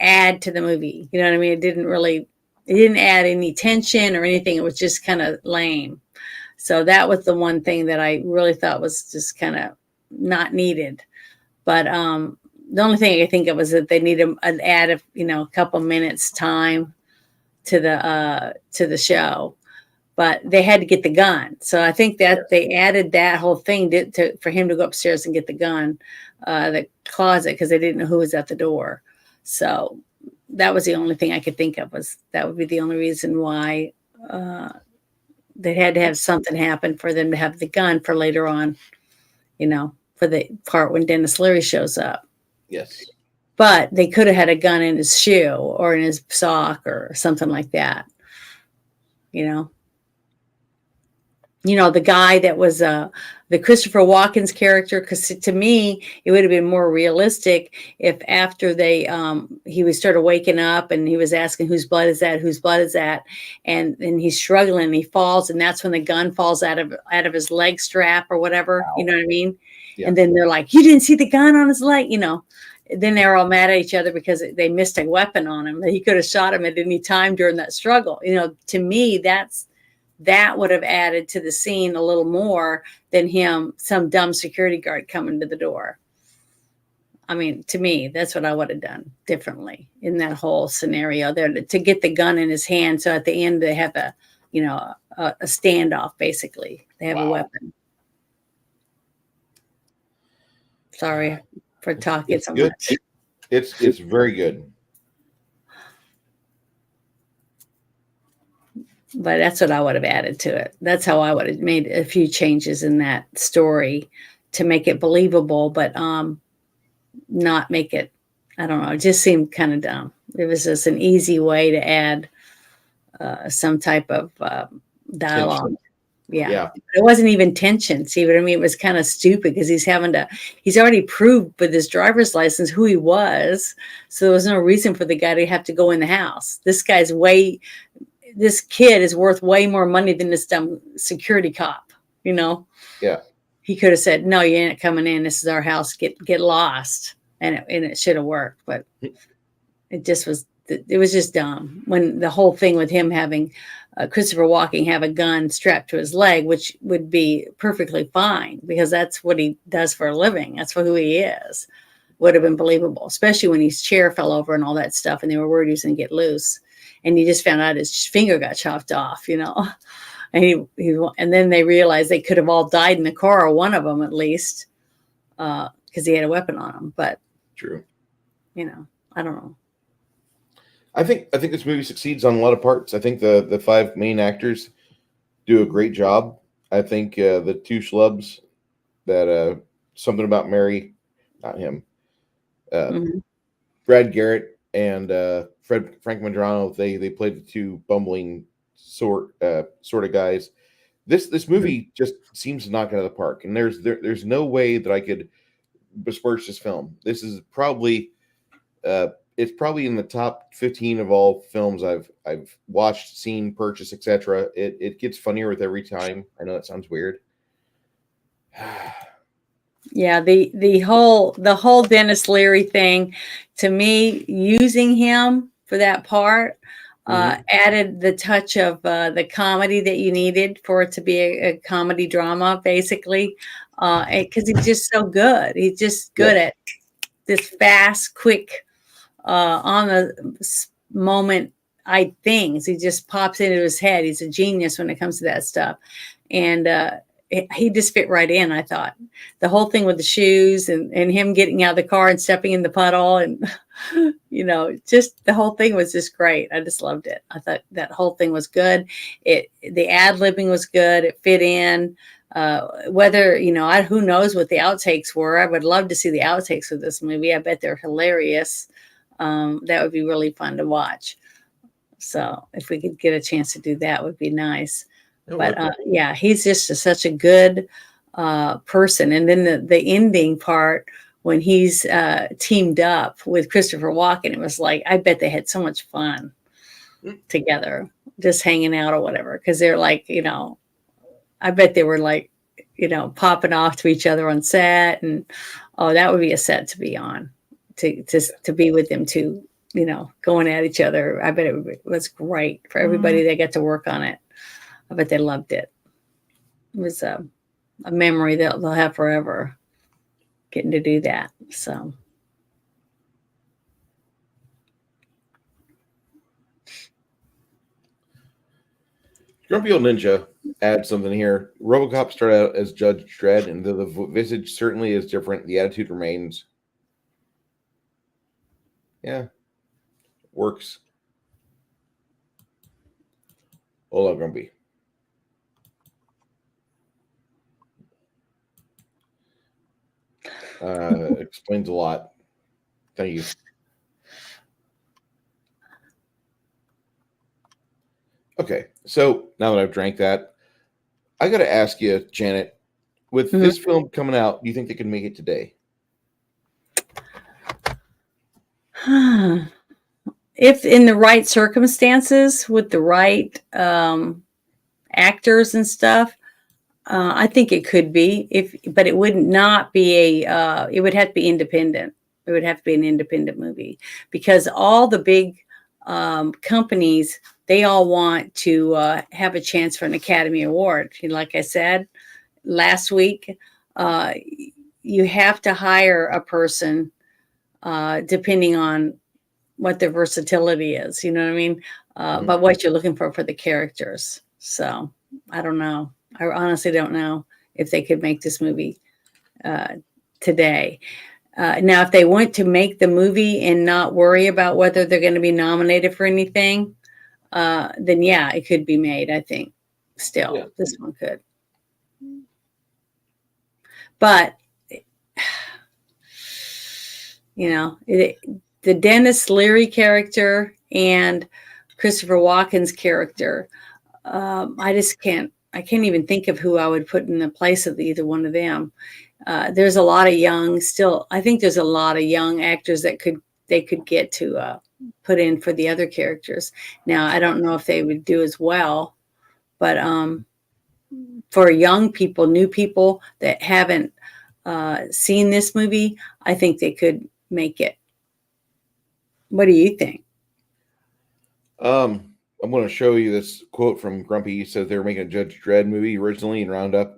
add to the movie. You know what I mean? It didn't add any tension or anything. It was just kind of lame. So that was the one thing that I really thought was just kind of not needed. But the only thing I could think of was that they need an add of, a couple minutes time to the show, but they had to get the gun. So I think that they added that whole thing for him to go upstairs and get the gun, the closet, because they didn't know who was at the door. So that was the only thing I could think of, was that would be the only reason why they had to have something happen for them to have the gun for later on, for the part when Dennis Leary shows up. Yes. But they could have had a gun in his shoe or in his sock or something like that. The guy that was the Christopher Walken's character, because to me, it would have been more realistic if after he started waking up and he was asking, whose blood is that? Whose blood is that? And he's struggling and he falls, and that's when the gun falls out of his leg strap or whatever. Wow. You know what I mean? Yeah. And then they're like, you didn't see the gun on his leg, Then they're all mad at each other because they missed a weapon on him that he could have shot him at any time during that struggle. To me, that would have added to the scene a little more than some dumb security guard coming to the door. I mean, to me, that's what I would have done differently in that whole scenario there, to get the gun in his hand. So at the end, they have a standoff, basically. They have a weapon. Sorry for talking so much. It's very good. But that's what I would have added to it. That's how I would have made a few changes in that story to make it believable, but not make it, I don't know, it just seemed kind of dumb. It was just an easy way to add some type of dialogue. Tension. Yeah. It wasn't even tension. See what I mean? It was kind of stupid because he's already proved with his driver's license who he was. So there was no reason for the guy to have to go in the house. This kid is worth way more money than this dumb security cop, Yeah. He could have said, no, you ain't coming in. This is our house. Get lost. And it should have worked, but it was just dumb. When the whole thing with him having Christopher Walken have a gun strapped to his leg, which would be perfectly fine because that's what he does for a living. That's who he is. Would have been believable, especially when his chair fell over and all that stuff. And they were worried he was going to get loose. And you just found out his finger got chopped off, And and then they realized they could have all died in the car, or one of them at least, because he had a weapon on him. But true, I don't know. I think this movie succeeds on a lot of parts. I think the five main actors do a great job. I think the two schlubs that Something About Mary, not him, Brad Garrett and Frank Madrano, they played the two bumbling sort of guys. This movie just seems to knock it out of the park, and there's no way that I could besmirch this film. This is probably it's probably in the top 15 of all films I've watched, seen, purchased, etc. It gets funnier with every time. I know that sounds weird. Yeah, the whole Dennis Leary thing, to me, using him for that part Mhm. added the touch of the comedy that you needed for it to be a comedy drama, basically, because he's just so good. He's just good Yes. at this fast, quick, on the moment things. He just pops into his head. He's a genius when it comes to that stuff, and he just fit right in. I thought the whole thing with the shoes and him getting out of the car and stepping in the puddle and just the whole thing was just great. I just loved it. I thought that whole thing was good. The ad libbing was good. It fit in. Whether who knows what the outtakes were. I would love to see the outtakes of this movie. I bet they're hilarious. That would be really fun to watch. So if we could get a chance to do that, would be nice. It But would. yeah, he's just such a good person. And then the ending part when he's teamed up with Christopher Walken, it was like, I bet they had so much fun together, just hanging out or whatever. Because they're like, I bet they were like, popping off to each other on set, and oh, that would be a set to be on, to be with them two, going at each other. I bet it was great for everybody that got to work on it. I bet they loved it. It was a memory that they'll have forever, getting to do that. So. Grumpy Old Ninja adds something here. RoboCop started out as Judge Dredd, and the visage certainly is different. The attitude remains. Yeah, works. Hola, Grumpy. Explains a lot. Thank you. Okay, so now that I've drank that, I got to ask you, Janet, with Mhm. this film coming out, do you think they can make it today? If in the right circumstances with the right actors and stuff, I think it could be. But it would not be a. It would have to be independent. It would have to be an independent movie because all the big companies, they all want to have a chance for an Academy Award. Like I said last week, uh, you have to hire a person depending on what their versatility is. You know what I mean? But what you're looking for the characters. So I don't know. I honestly don't know if they could make this movie today. Now, if they want to make the movie and not worry about whether they're going to be nominated for anything, then yeah, it could be made. I think still this one could, but the Dennis Leary character and Christopher Walken's character, I just can't. I can't even think of who I would put in the place of either one of them. There's a lot of young still. I think there's a lot of young actors that they could get to put in for the other characters. Now I don't know if they would do as well, but for young people, new people that haven't seen this movie, I think they could make it. What do you think? I'm going to show you this quote from Grumpy. He says they were making a Judge Dredd movie originally and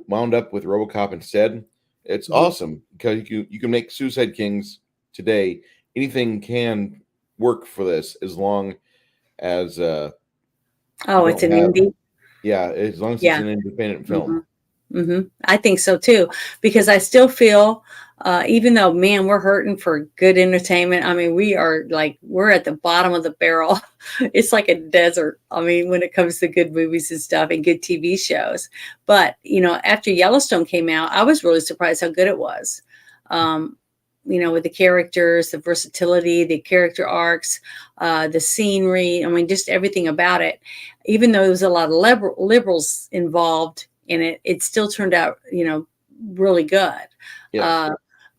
wound up with RoboCop instead. It's awesome because you can make Suicide Kings today. Anything can work for this as long as it's an indie. Yeah, as long as it's an independent film. I think so too, because I still feel, even though, man, we're hurting for good entertainment. I mean, we're at the bottom of the barrel. It's like a desert. I mean, when it comes to good movies and stuff and good TV shows. But, after Yellowstone came out, I was really surprised how good it was. With the characters, the versatility, the character arcs, the scenery. I mean, just everything about it. Even though there was a lot of liberals involved in it, it still turned out, really good. Yes.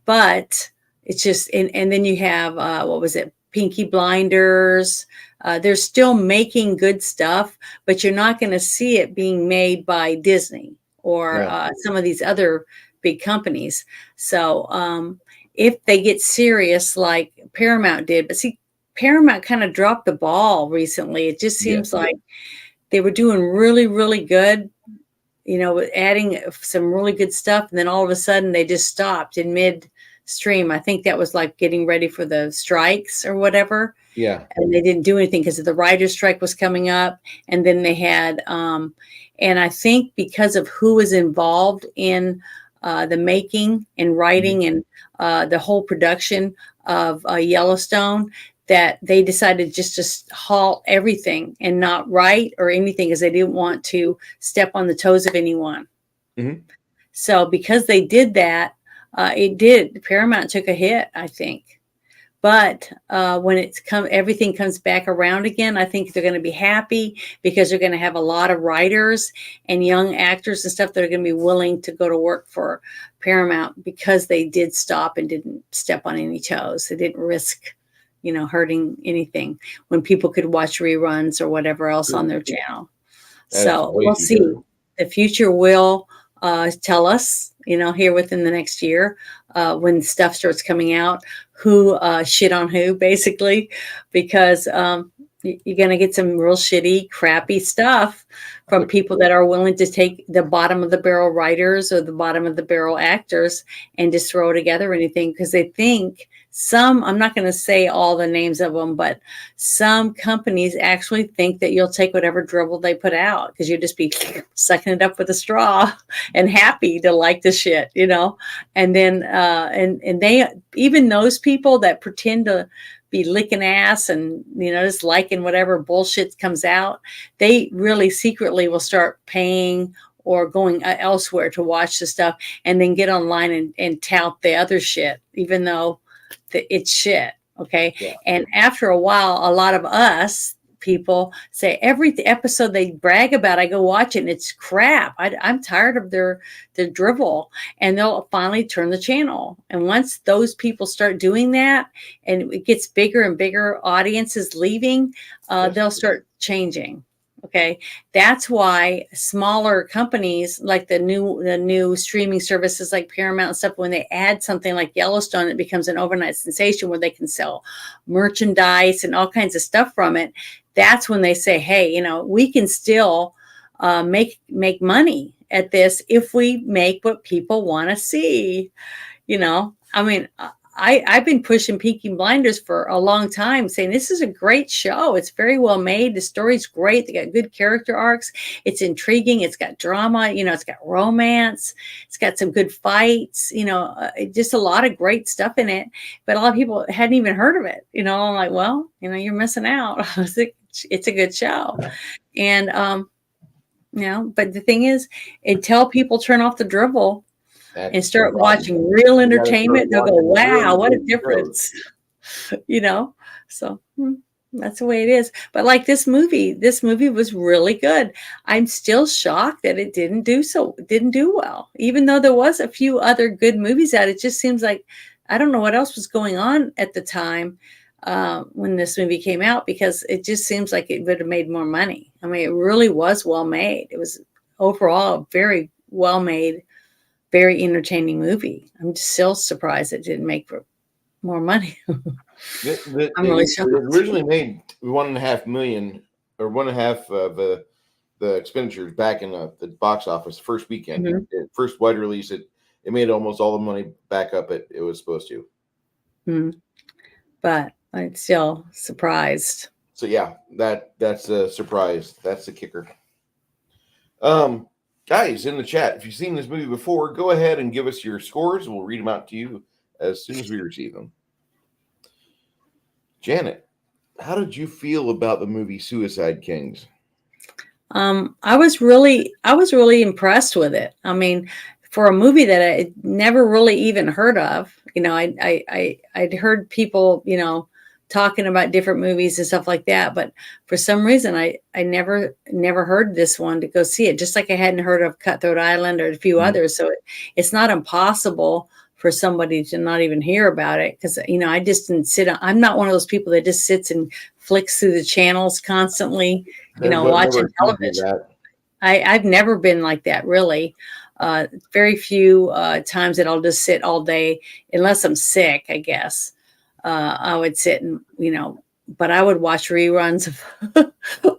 But it's just, and then you have, what was it? Pinky Blinders. They're still making good stuff, but you're not going to see it being made by Disney or some of these other big companies. So if they get serious like Paramount did, but see, Paramount kind of dropped the ball recently. It just seems like they were doing really, really good, adding some really good stuff. And then all of a sudden they just stopped in midstream. I think that was like getting ready for the strikes or whatever. Yeah. And they didn't do anything because the writer's strike was coming up. And then they had, and I think because of who was involved in the making and writing and the whole production of Yellowstone, that they decided just to halt everything and not write or anything because they didn't want to step on the toes of anyone. Mm-hmm. So because they did that, Paramount took a hit, I think. But when everything comes back around again, I think they're going to be happy because they're going to have a lot of writers and young actors and stuff that are going to be willing to go to work for Paramount because they did stop and didn't step on any toes. They didn't risk, hurting anything when people could watch reruns or whatever else on their channel. So we'll see. The future will tell us, here within the next year, when stuff starts coming out, who shit on who, basically, because you're going to get some real shitty, crappy stuff from people that are willing to take the bottom of the barrel writers or the bottom of the barrel actors and just throw together anything because they think I'm not going to say all the names of them, but some companies actually think that you'll take whatever dribble they put out because you'll just be sucking it up with a straw and happy to like the shit, and then, and they, even those people that pretend to be licking ass and, just liking whatever bullshit comes out, they really secretly will start paying or going elsewhere to watch the stuff and then get online and tout the other shit, even though it's shit. Okay. Yeah. And after a while, a lot of us people say every episode they brag about, I go watch it and it's crap. I'm tired of their drivel, and they'll finally turn the channel. And once those people start doing that and it gets bigger and bigger audiences leaving, they'll start changing. Okay. That's why smaller companies like the new streaming services like Paramount and stuff, when they add something like Yellowstone, it becomes an overnight sensation where they can sell merchandise and all kinds of stuff from it. That's when they say, hey, we can still make money at this if we make what people want to see. I mean, I've been pushing Peaky Blinders for a long time, saying this is a great show. It's very well made. The story's great. They got good character arcs. It's intriguing. It's got drama. It's got romance. It's got some good fights. Just a lot of great stuff in it. But a lot of people hadn't even heard of it. I'm like, well, you're missing out. It's a good show, and But the thing is, until people turn off the drivel and start watching real entertainment, they'll go, wow, what a difference. So that's the way it is. But like this movie was really good. I'm still shocked that it didn't do well, even though there was a few other good movies out. It just seems like, I don't know what else was going on at the time when this movie came out, because it just seems like it would have made more money. I mean, it really was well made. It was overall a very well made, very entertaining movie. I'm just still surprised it didn't make more money. I'm really shocked. It originally made $1.5 million or 1.5 of the expenditures back in the box office first weekend. Mm-hmm. First wide release, it made almost all the money back up it was supposed to. Mm-hmm. But I'm still surprised. So yeah, that's a surprise. That's the kicker. Guys in the chat, if you've seen this movie before, go ahead and give us your scores. We'll read them out to you as soon as we receive them. Janet, how did you feel about the movie Suicide Kings? I was really impressed with it. I mean, for a movie that I never really even heard of, I'd heard people, talking about different movies and stuff like that, but for some reason I never heard this one to go see it, just like I hadn't heard of Cutthroat Island or a few others. So it's not impossible for somebody to not even hear about it, because I just didn't I'm not one of those people that just sits and flicks through the channels constantly, watching television. I've never been like that, really. Very few times that I'll just sit all day, unless I'm sick, I guess. I would sit and, but I would watch reruns of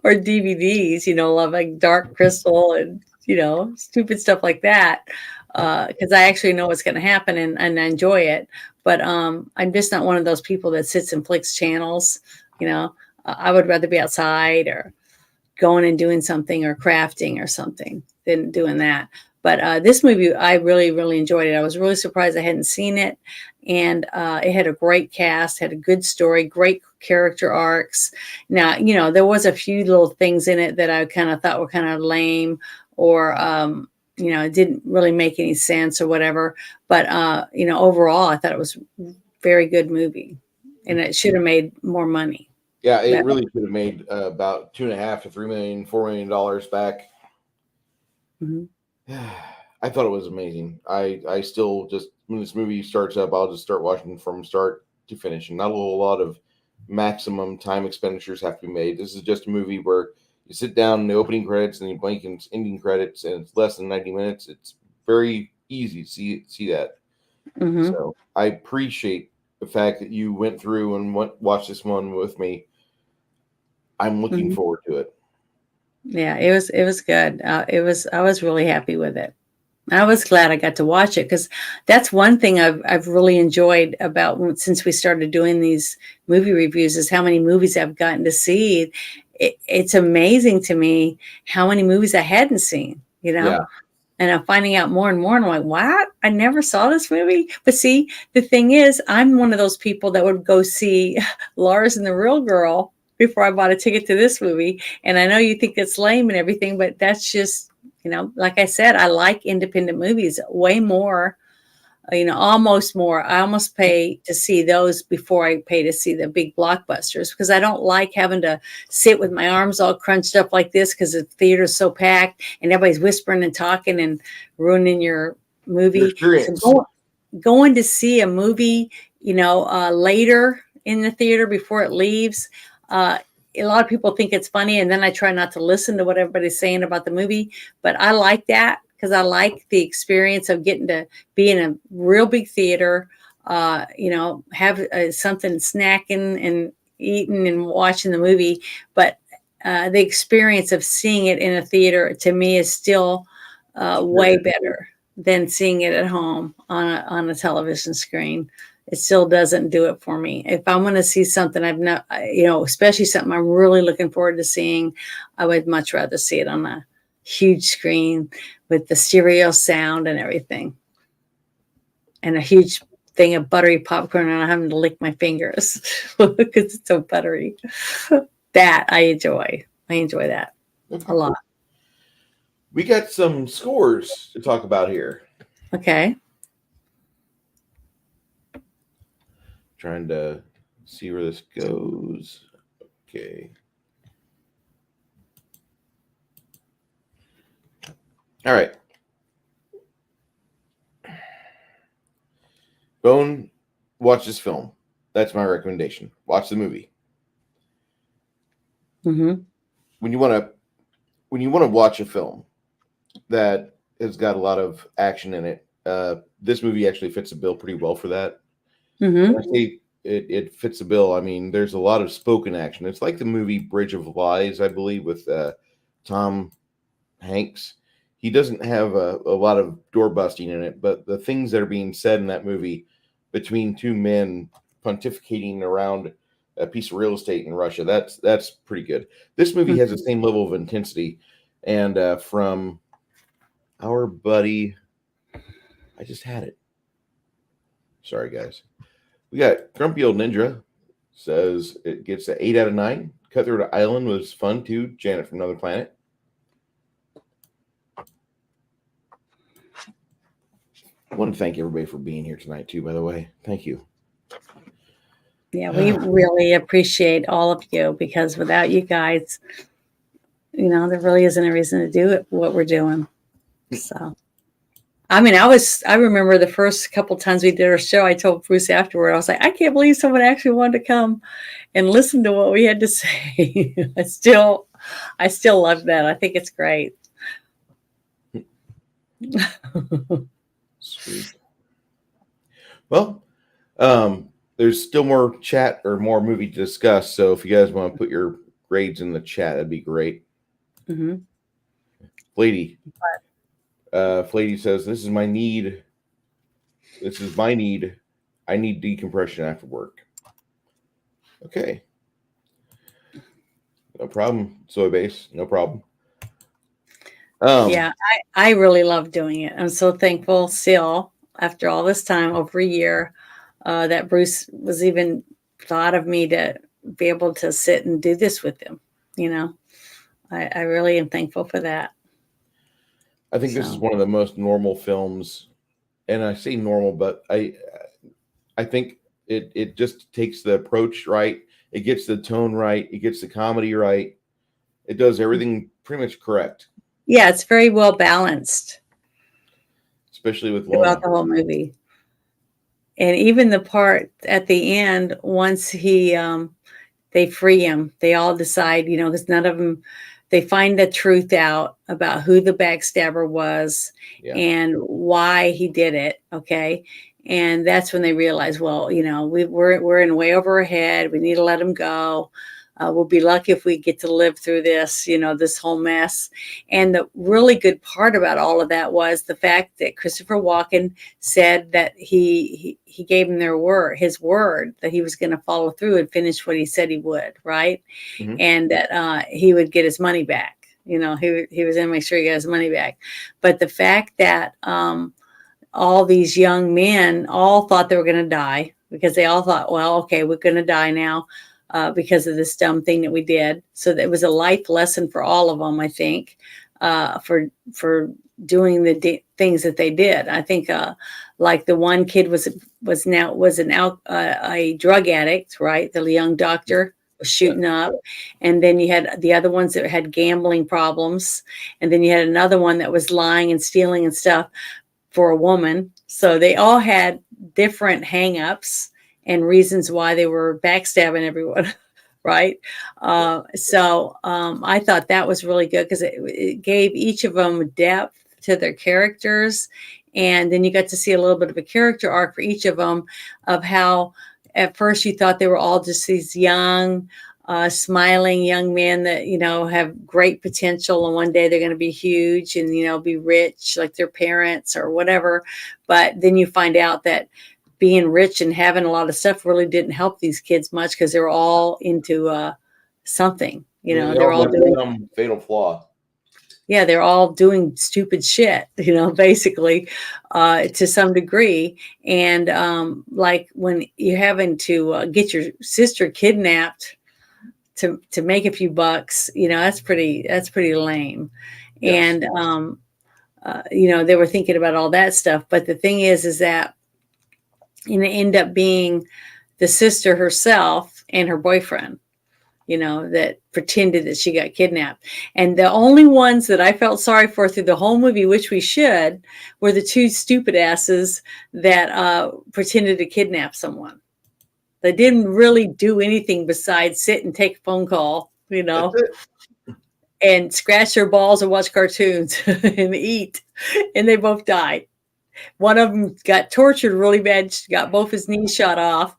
or DVDs, like Dark Crystal and, stupid stuff like that. Because I actually know what's going to happen and I enjoy it. But I'm just not one of those people that sits and flicks channels. I would rather be outside or going and doing something or crafting or something than doing that. But this movie, I really, really enjoyed it. I was really surprised I hadn't seen it. And it had a great cast, had a good story, great character arcs. Now, there was a few little things in it that I kind of thought were kind of lame or, it didn't really make any sense or whatever. But, overall, I thought it was a very good movie. And it should have made more money. Yeah, it really could have made about $2.5 to $3 million, $4 million back. Mm-hmm. I thought it was amazing. I still just, when this movie starts up, I'll just start watching from start to finish. And not a whole lot of maximum time expenditures have to be made. This is just a movie where you sit down in the opening credits and you blink in ending credits, and it's less than 90 minutes. It's very easy to see that. Mm-hmm. So I appreciate the fact that you went through and watched this one with me. I'm looking Mm-hmm. forward to it. Yeah, it was good. I was really happy with it. I was glad I got to watch it because that's one thing I've really enjoyed about since we started doing these movie reviews is how many movies I've gotten to see. It's amazing to me how many movies I hadn't seen, Yeah. And I'm finding out more and more. And I'm like, what? I never saw this movie. But see, the thing is, I'm one of those people that would go see Lars and the Real Girl before I bought a ticket to this movie. And I know you think it's lame and everything, but that's just, like I said, I like independent movies way more, almost more. I almost pay to see those before I pay to see the big blockbusters because I don't like having to sit with my arms all crunched up like this because the theater's so packed and everybody's whispering and talking and ruining your movie. So going to see a movie, later in the theater before it leaves, a lot of people think it's funny, and then I try not to listen to what everybody's saying about the movie. But I like that because I like the experience of getting to be in a real big theater, have something snacking and eating and watching the movie. But the experience of seeing it in a theater to me is still way better than seeing it at home on a television screen. It still doesn't do it for me. If I'm going to see something I've not, especially something I'm really looking forward to seeing, I would much rather see it on a huge screen with the stereo sound and everything. And a huge thing of buttery popcorn and I'm having to lick my fingers because it's so buttery. That I enjoy. I enjoy that a lot. We got some scores to talk about here. Okay. Trying to see where this goes. Okay. All right. Bone, watch this film. That's my recommendation. Watch the movie. Mm-hmm. When you want to watch a film that has got a lot of action in it, this movie actually fits the bill pretty well for that. Mm-hmm. When I say it fits the bill, I mean there's a lot of spoken action. It's like the movie Bridge of Lies, I believe, with Tom Hanks. He doesn't have a lot of door busting in it, but the things that are being said in that movie between two men pontificating around a piece of real estate in Russia, that's pretty good. This movie has the same level of intensity, and from our buddy, I just had it. Sorry, guys. We got Grumpy Old Ninja says it gets an 8 out of 9. Cutthroat Island was fun too. Janet from Another Planet. I want to thank everybody for being here tonight too, by the way. Thank you. Yeah, we really appreciate all of you because without you guys, there really isn't a reason to do it, what we're doing. So, I mean, I remember the first couple times we did our show, I told Bruce afterward, I was like, I can't believe someone actually wanted to come and listen to what we had to say. I still love that. I think it's great. Sweet. Well, there's still more chat or more movie to discuss. So if you guys want to put your grades in the chat, that'd be great. Mm-hmm. Flady. Flady says, "This is my need. This is my need. I need decompression after work." Okay. No problem. Soy base. No problem. Yeah, I really love doing it. I'm so thankful still after all this time, over a year, that Bruce was even thought of me to be able to sit and do this with him. You know, I really am thankful for that. I think this is one of the most normal films, and I say normal, but I think it just takes the approach right. It gets the tone right. It gets the comedy right. It does everything pretty much correct. Yeah, it's very well balanced, especially with throughout the whole movie. And even the part at the end, once they free him, they all decide, you know, because none of them, they find the truth out about who the backstabber was and why he did it. Okay. And that's when they realize, well, you know, we're in way over our head. We need to let him go. We'll be lucky if we get to live through this, you know, this whole mess. And the really good part about all of that was the fact that Christopher Walken said that he gave him his word that he was going to follow through and finish what he said he would, right? Mm-hmm. And that he would get his money back. You know, he was going to make sure he got his money back. But the fact that all these young men all thought they were going to die, because they all thought, well, okay, we're going to die now. Because of this dumb thing that we did. So that was a life lesson for all of them, I think, for doing the things that they did. I think like the one kid was a drug addict, right? The young doctor was shooting up. And then you had the other ones that had gambling problems. And then you had another one that was lying and stealing and stuff for a woman. So they all had different hangups and reasons why they were backstabbing everyone, right? So I thought that was really good because it gave each of them depth to their characters. And then you got to see a little bit of a character arc for each of them, of how at first you thought they were all just these young, smiling young men that, you know, have great potential. And one day they're going to be huge and, you know, be rich like their parents or whatever. But then you find out that being rich and having a lot of stuff really didn't help these kids much because they were all into something, you know, they're all doing fatal flaw. Yeah, they're all doing stupid shit, you know, basically, to some degree. And like when you're having to get your sister kidnapped to make a few bucks, you know, that's pretty lame. Yes. And you know, they were thinking about all that stuff. But the thing is that and it ended up being the sister herself and her boyfriend, you know, that pretended that she got kidnapped. And the only ones that I felt sorry for through the whole movie, which we should, were the two stupid asses that pretended to kidnap someone. They didn't really do anything besides sit and take a phone call, you know, and scratch their balls and watch cartoons and eat. And they both died. One of them got tortured really bad, got both his knees shot off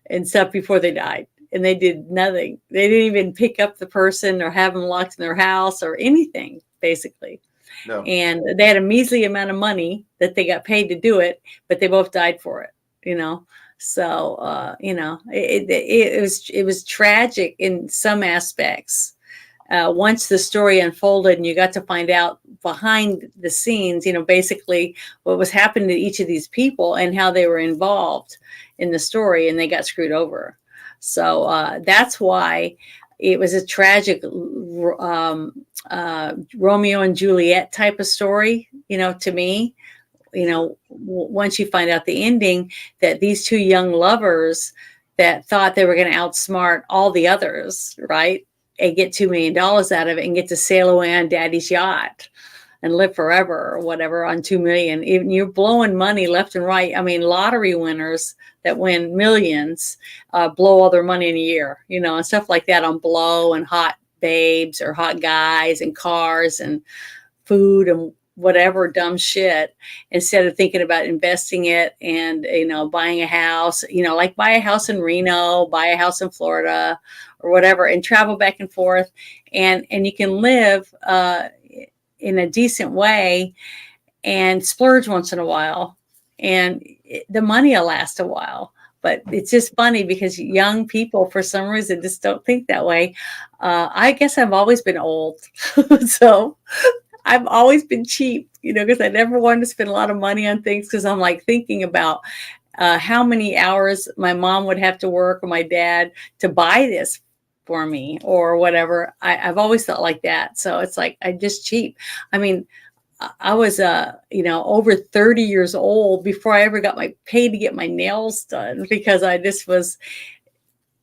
and stuff before they died. And they did nothing. They didn't even pick up the person or have them locked in their house or anything, basically. No. And they had a measly amount of money that they got paid to do it, but they both died for it, you know. So, you know, it was tragic in some aspects. Once the story unfolded and you got to find out behind the scenes, you know, basically what was happening to each of these people and how they were involved in the story and they got screwed over. So that's why it was a tragic Romeo and Juliet type of story, you know, to me. You know, once you find out the ending, that these two young lovers that thought they were going to outsmart all the others, right? And get $2 million out of it and get to sail away on daddy's yacht and live forever or whatever on $2 million. Even you're blowing money left and right. I mean, lottery winners that win millions blow all their money in a year, you know, and stuff like that on blow and hot babes or hot guys and cars and food and whatever dumb shit instead of thinking about investing it and, buying a house, like buy a house in Reno, buy a house in Florida or whatever, and travel back and forth. And you can live in a decent way and splurge once in a while. And the money will last a while. But it's just funny because young people, for some reason, just don't think that way. I guess I've always been old. So I've always been cheap, because I never wanted to spend a lot of money on things because I'm like thinking about how many hours my mom would have to work or my dad to buy this for me or whatever. I've always thought like that. So it's like, I just cheap. I mean, I was, over 30 years old before I ever got paid to get my nails done because I just was,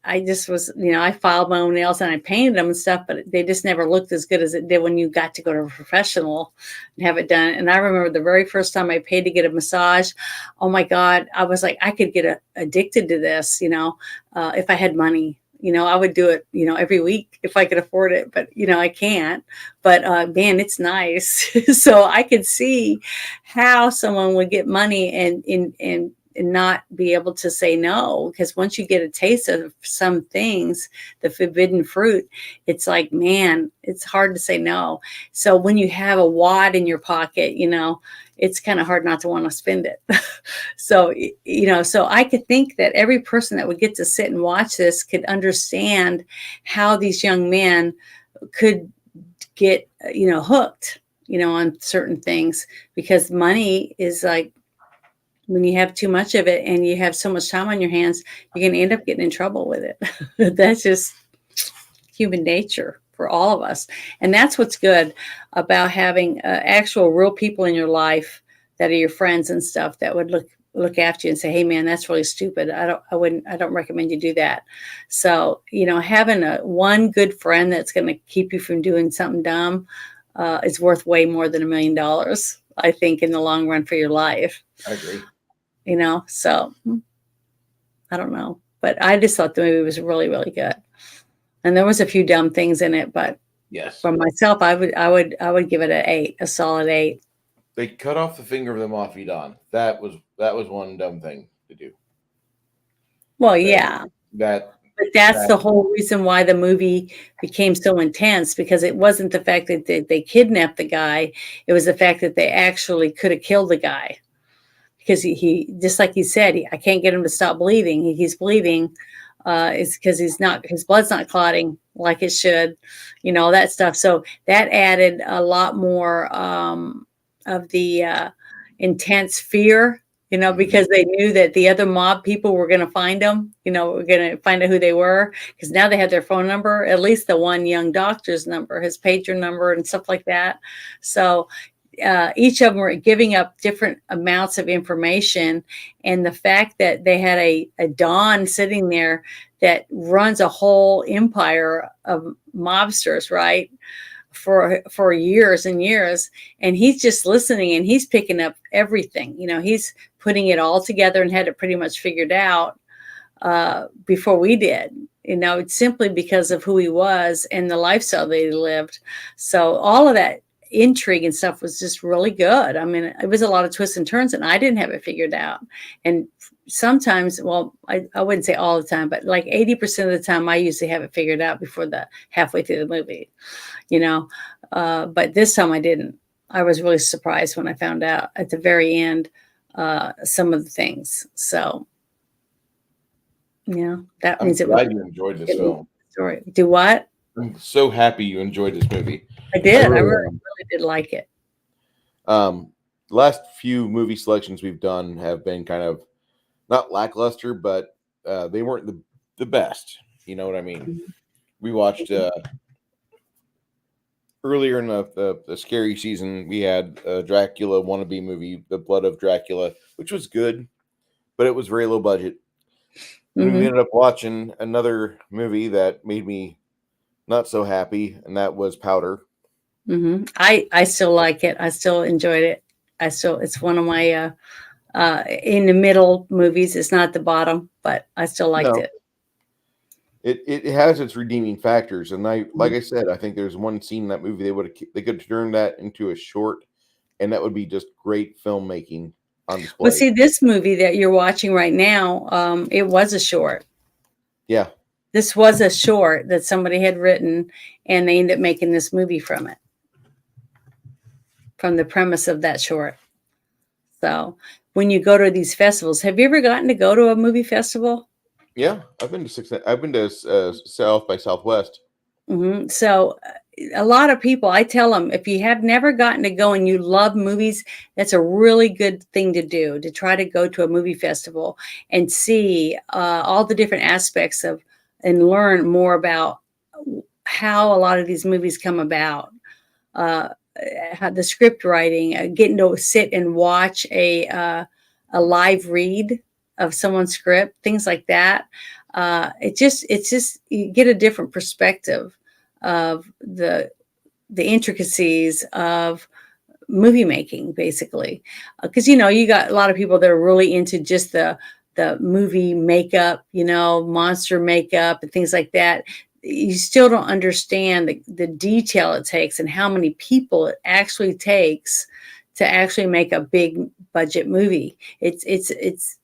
I filed my own nails and I painted them and stuff, but they just never looked as good as it did when you got to go to a professional and have it done. And I remember the very first time I paid to get a massage. Oh my God. I was like, I could get addicted to this, if I had money. I would do it, every week if I could afford it, but, I can't. But man, it's nice. So I could see how someone would get money and not be able to say no, because once you get a taste of some things, the forbidden fruit, it's like, man, it's hard to say no. So when you have a wad in your pocket, it's kind of hard not to want to spend it. So I could think that every person that would get to sit and watch this could understand how these young men could get, hooked, on certain things, because money is like, when you have too much of it and you have so much time on your hands, you're going to end up getting in trouble with it. That's just human nature for all of us. And that's what's good about having actual real people in your life that are your friends and stuff that would look after you and say, hey man, that's really stupid. I don't recommend you do that. So, having one good friend that's going to keep you from doing something dumb is worth way more than $1 million, I think, in the long run for your life. I agree. So I don't know, but I just thought the movie was really, really good. And there was a few dumb things in it, but yes, for myself, I would give it an 8, a solid 8. They cut off the finger of the Mafia Don. That was one dumb thing to do. Well, yeah. But that's the whole reason why the movie became so intense, because it wasn't the fact that they kidnapped the guy. It was the fact that they actually could have killed the guy. Because he just like he said, I can't get him to stop bleeding. He's bleeding. It's because his blood's not clotting like it should, that stuff. So that added a lot more of the intense fear, because they knew that the other mob people were going to find them, were going to find out who they were, because now they had their phone number, at least the one young doctor's number, his pager number and stuff like that. So each of them were giving up different amounts of information. And the fact that they had a Don sitting there that runs a whole empire of mobsters, right? For years and years. And he's just listening and he's picking up everything. He's putting it all together and had it pretty much figured out before we did. It's simply because of who he was and the lifestyle that he lived. So all of that intrigue and stuff was just really good. I mean, it was a lot of twists and turns and I didn't have it figured out. And sometimes, well, I wouldn't say all the time, but like 80% of the time I usually have it figured out before the halfway through the movie, but this time I didn't. I was really surprised when I found out at the very end some of the things. So, that means I'm glad you enjoyed this film. Story. Do what? I'm so happy you enjoyed this movie. I did. I really did like it. Last few movie selections we've done have been kind of not lackluster, but they weren't the best. You know what I mean? Mm-hmm. We watched earlier in the scary season, we had a Dracula wannabe movie, The Blood of Dracula, which was good, but it was very low budget. Mm-hmm. We ended up watching another movie that made me not so happy, and that was Powder. Mm-hmm. I still like it. I still enjoyed it. It's one of my in the middle movies. It's not the bottom, but I still liked it. It has its redeeming factors, and like I said, I think there's one scene in that movie they could have turned that into a short and that would be just great filmmaking on display. Well, see, this movie that you're watching right now, it was a short. Yeah. This was a short that somebody had written, and they ended up making this movie from it, from the premise of that short. So when you go to these festivals, have you ever gotten to go to a movie festival? Yeah, I've been to South by Southwest. So a lot of people, I tell them, if you have never gotten to go and you love movies, that's a really good thing to do, to try to go to a movie festival and see all the different aspects of and learn more about how a lot of these movies come about, how the script writing, getting to sit and watch a live read of someone's script, things like that. It's just you get a different perspective of the intricacies of movie making, basically, because you got a lot of people that are really into just the movie makeup, monster makeup and things like that. You still don't understand the detail it takes and how many people it actually takes to actually make a big budget movie. It's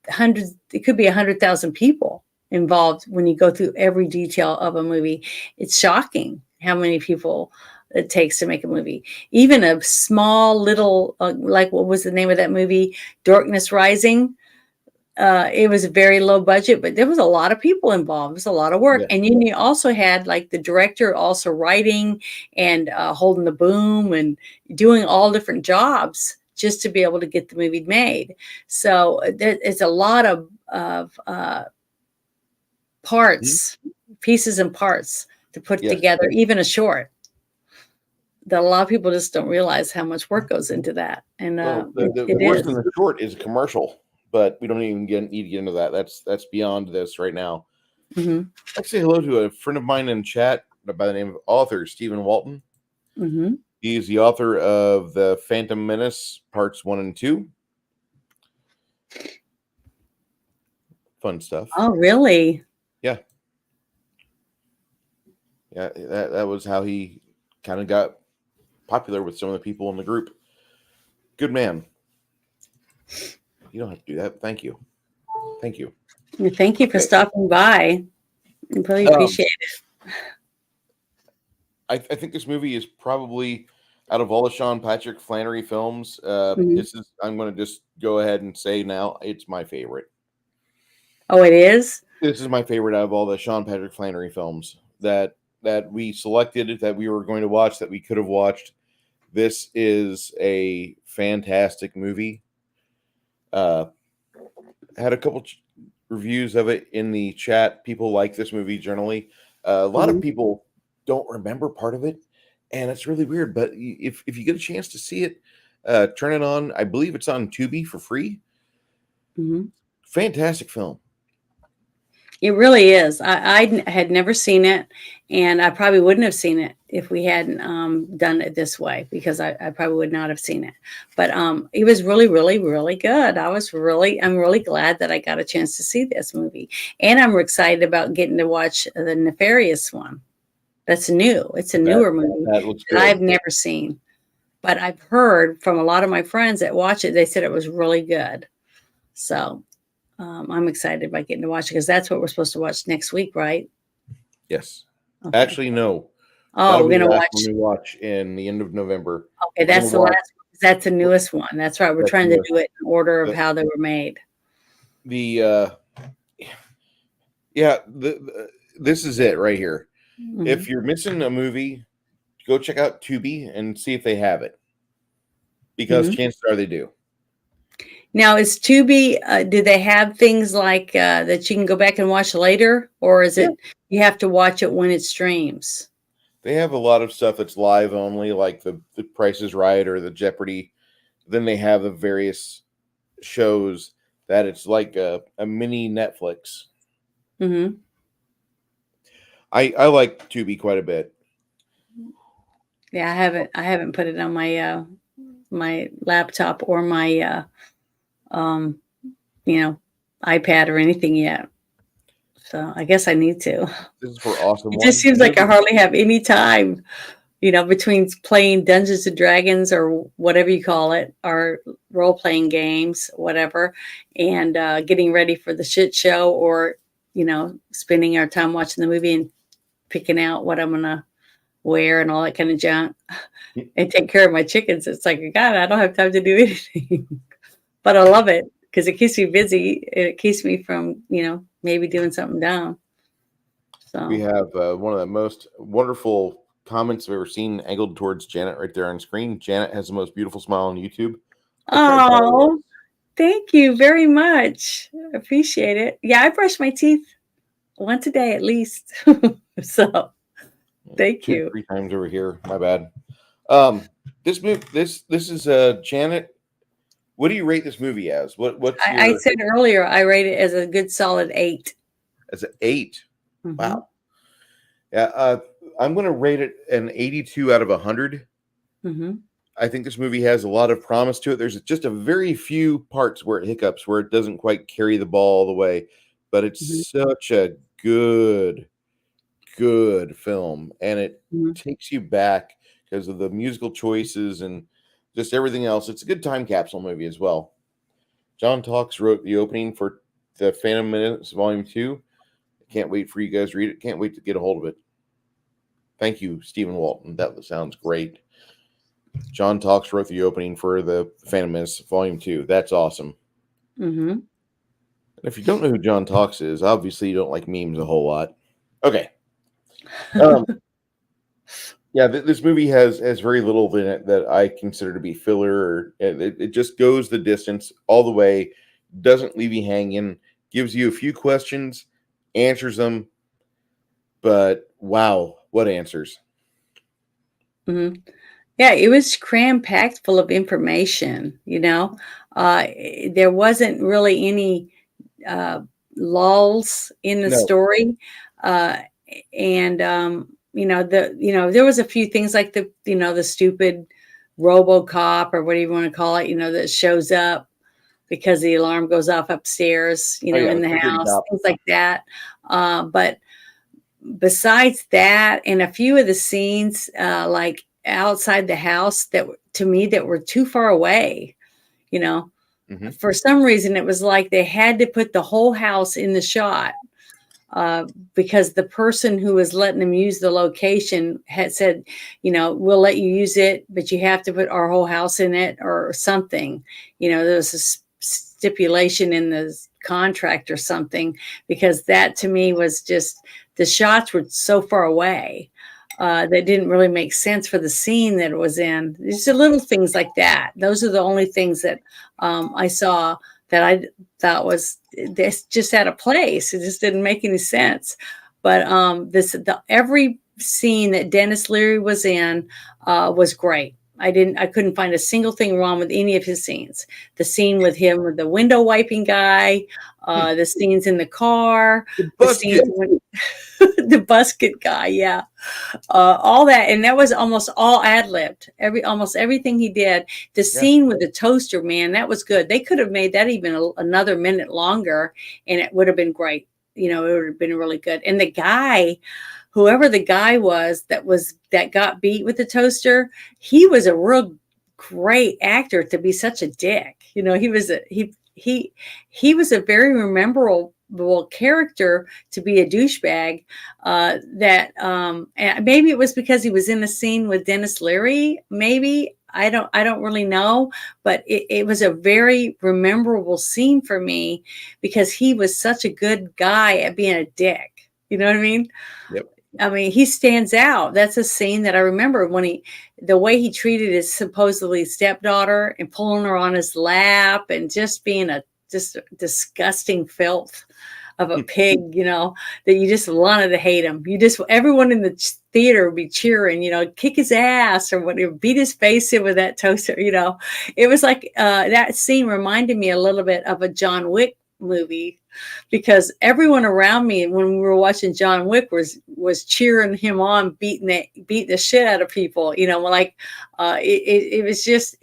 hundreds. It could be 100,000 people involved when you go through every detail of a movie. It's shocking how many people it takes to make a movie. Even a small little, like what was the name of that movie? Darkness Rising. It was a very low budget, but there was a lot of people involved. It was a lot of work. Yeah. And you also had like the director also writing and holding the boom and doing all different jobs just to be able to get the movie made. So it's a lot of parts, pieces and parts to put together, even a short. That a lot of people just don't realize how much work goes into that. And the worst in the short is a commercial. But we don't even need to get into that. That's beyond this right now. Mm-hmm. I'd say hello to a friend of mine in chat by the name of author Stephen Walton. Mm-hmm. He's the author of The Phantom Menace Parts 1 and 2. Fun stuff. Oh, really? Yeah. Yeah, that was how he kind of got popular with some of the people in the group. Good man. You don't have to do that. Thank you. Thank you. Thank you for stopping by. I really appreciate it. I think this movie is probably, out of all the Sean Patrick Flanery films, I'm going to just go ahead and say now, it's my favorite. Oh, it is? This is my favorite out of all the Sean Patrick Flanery films that we selected, that we were going to watch, that we could have watched. This is a fantastic movie. Had a couple reviews of it in the chat. People like this movie generally. A lot of people don't remember part of it, and it's really weird. But if you get a chance to see it, turn it on. I believe it's on Tubi for free. Fantastic film. It really is. I had never seen it, and I probably wouldn't have seen it if we hadn't done it this way, because I probably would not have seen it. But it was really, really, really good. I'm really glad that I got a chance to see this movie, and I'm excited about getting to watch the Nefarious one. That's new. It's a newer movie that I've never seen, but I've heard from a lot of my friends that watch it. They said it was really good. So. I'm excited about getting to watch it, because that's what we're supposed to watch next week, right? Yes. Okay. Actually, no. Oh, we're going to watch in the end of November. Okay, that's the last one. That's the newest one. That's right. We're trying to do it in order of how they were made. This is it right here. If you're missing a movie, go check out Tubi and see if they have it, because chances are they do. Now, is Tubi, do they have things like that you can go back and watch later, or is it you have to watch it when it streams? They have a lot of stuff that's live only, like the Price is Right or the Jeopardy. Then they have the various shows that it's like a mini Netflix. I like Tubi quite a bit. Yeah, I haven't put it on my my laptop or my iPad or anything yet. So I guess I need to. This is for awesome. It just seems like I hardly have any time. between playing Dungeons and Dragons or whatever you call it, or role playing games, whatever, and getting ready for the shit show, or spending our time watching the movie and picking out what I'm gonna wear and all that kind of junk, and take care of my chickens. It's like, God, I don't have time to do anything, but I love it because it keeps me busy. It keeps me from maybe doing something dumb. So We have one of the most wonderful comments I've ever seen angled towards Janet right there on screen. Janet has the most beautiful smile on YouTube. Oh, thank you very much. Appreciate it. Yeah, I brush my teeth once a day at least. So thank you. 3 times over here. My bad. This movie, this is Janet. What do you rate this movie as? What's I said earlier I rate it as a good solid 8. As an 8. Mm-hmm. Wow. Yeah, I'm going to rate it an 82 out of 100. Mm-hmm. I think this movie has a lot of promise to it. There's just a very few parts where it hiccups, where it doesn't quite carry the ball all the way, but it's such a good film, and it takes you back because of the musical choices and just everything else. It's a good time capsule movie as well. John Talks wrote the opening for the Phantom Menace Volume 2. Can't wait for you guys to read it. Can't wait to get a hold of it. Thank you, Stephen Walton. That sounds great. John Talks wrote the opening for the Phantom Menace Volume 2. That's awesome. Mm-hmm. And if you don't know who John Talks is, obviously you don't like memes a whole lot. Okay. Yeah, this movie has very little in it that I consider to be filler. Or it just goes the distance all the way, doesn't leave you hanging, gives you a few questions, answers them, but wow, what answers. Mm-hmm. Yeah, it was cram-packed full of information, there wasn't really any lulls in the story. And there was a few things like the stupid RoboCop or whatever you want to call it, that shows up because the alarm goes off upstairs, in the house, things like that. But besides that, and a few of the scenes, like outside the house that to me that were too far away, for some reason, it was like they had to put the whole house in the shot. Because the person who was letting them use the location had said, we'll let you use it, but you have to put our whole house in it or something. There was a stipulation in the contract or something, because that to me was just, the shots were so far away that didn't really make sense for the scene that it was in. Just little things like that. Those are the only things that I saw that I thought was this just out of place. It just didn't make any sense. But every scene that Dennis Leary was in was great. I couldn't find a single thing wrong with any of his scenes. The scene with him with the window wiping guy, the scenes in the car, the scenes when the busket guy, yeah, all that, and that was almost all ad-libbed. Almost everything he did. The scene with the toaster, man, that was good. They could have made that even another minute longer, and it would have been great. It would have been really good. And the guy, whoever the guy was that got beat with the toaster, he was a real great actor to be such a dick. He was a very memorable character to be a douchebag. And maybe it was because he was in a scene with Dennis Leary. Maybe I don't really know, but it was a very memorable scene for me because he was such a good guy at being a dick. You know what I mean? Yep. I mean, he stands out. That's a scene that I remember when the way he treated his supposedly stepdaughter and pulling her on his lap and just being just disgusting filth of a pig, that you just wanted to hate him. Everyone in the theater would be cheering, kick his ass or whatever, beat his face in with that toaster, It was like that scene reminded me a little bit of a John Wick movie, because everyone around me when we were watching John Wick was cheering him on, beating the shit out of people, it was just,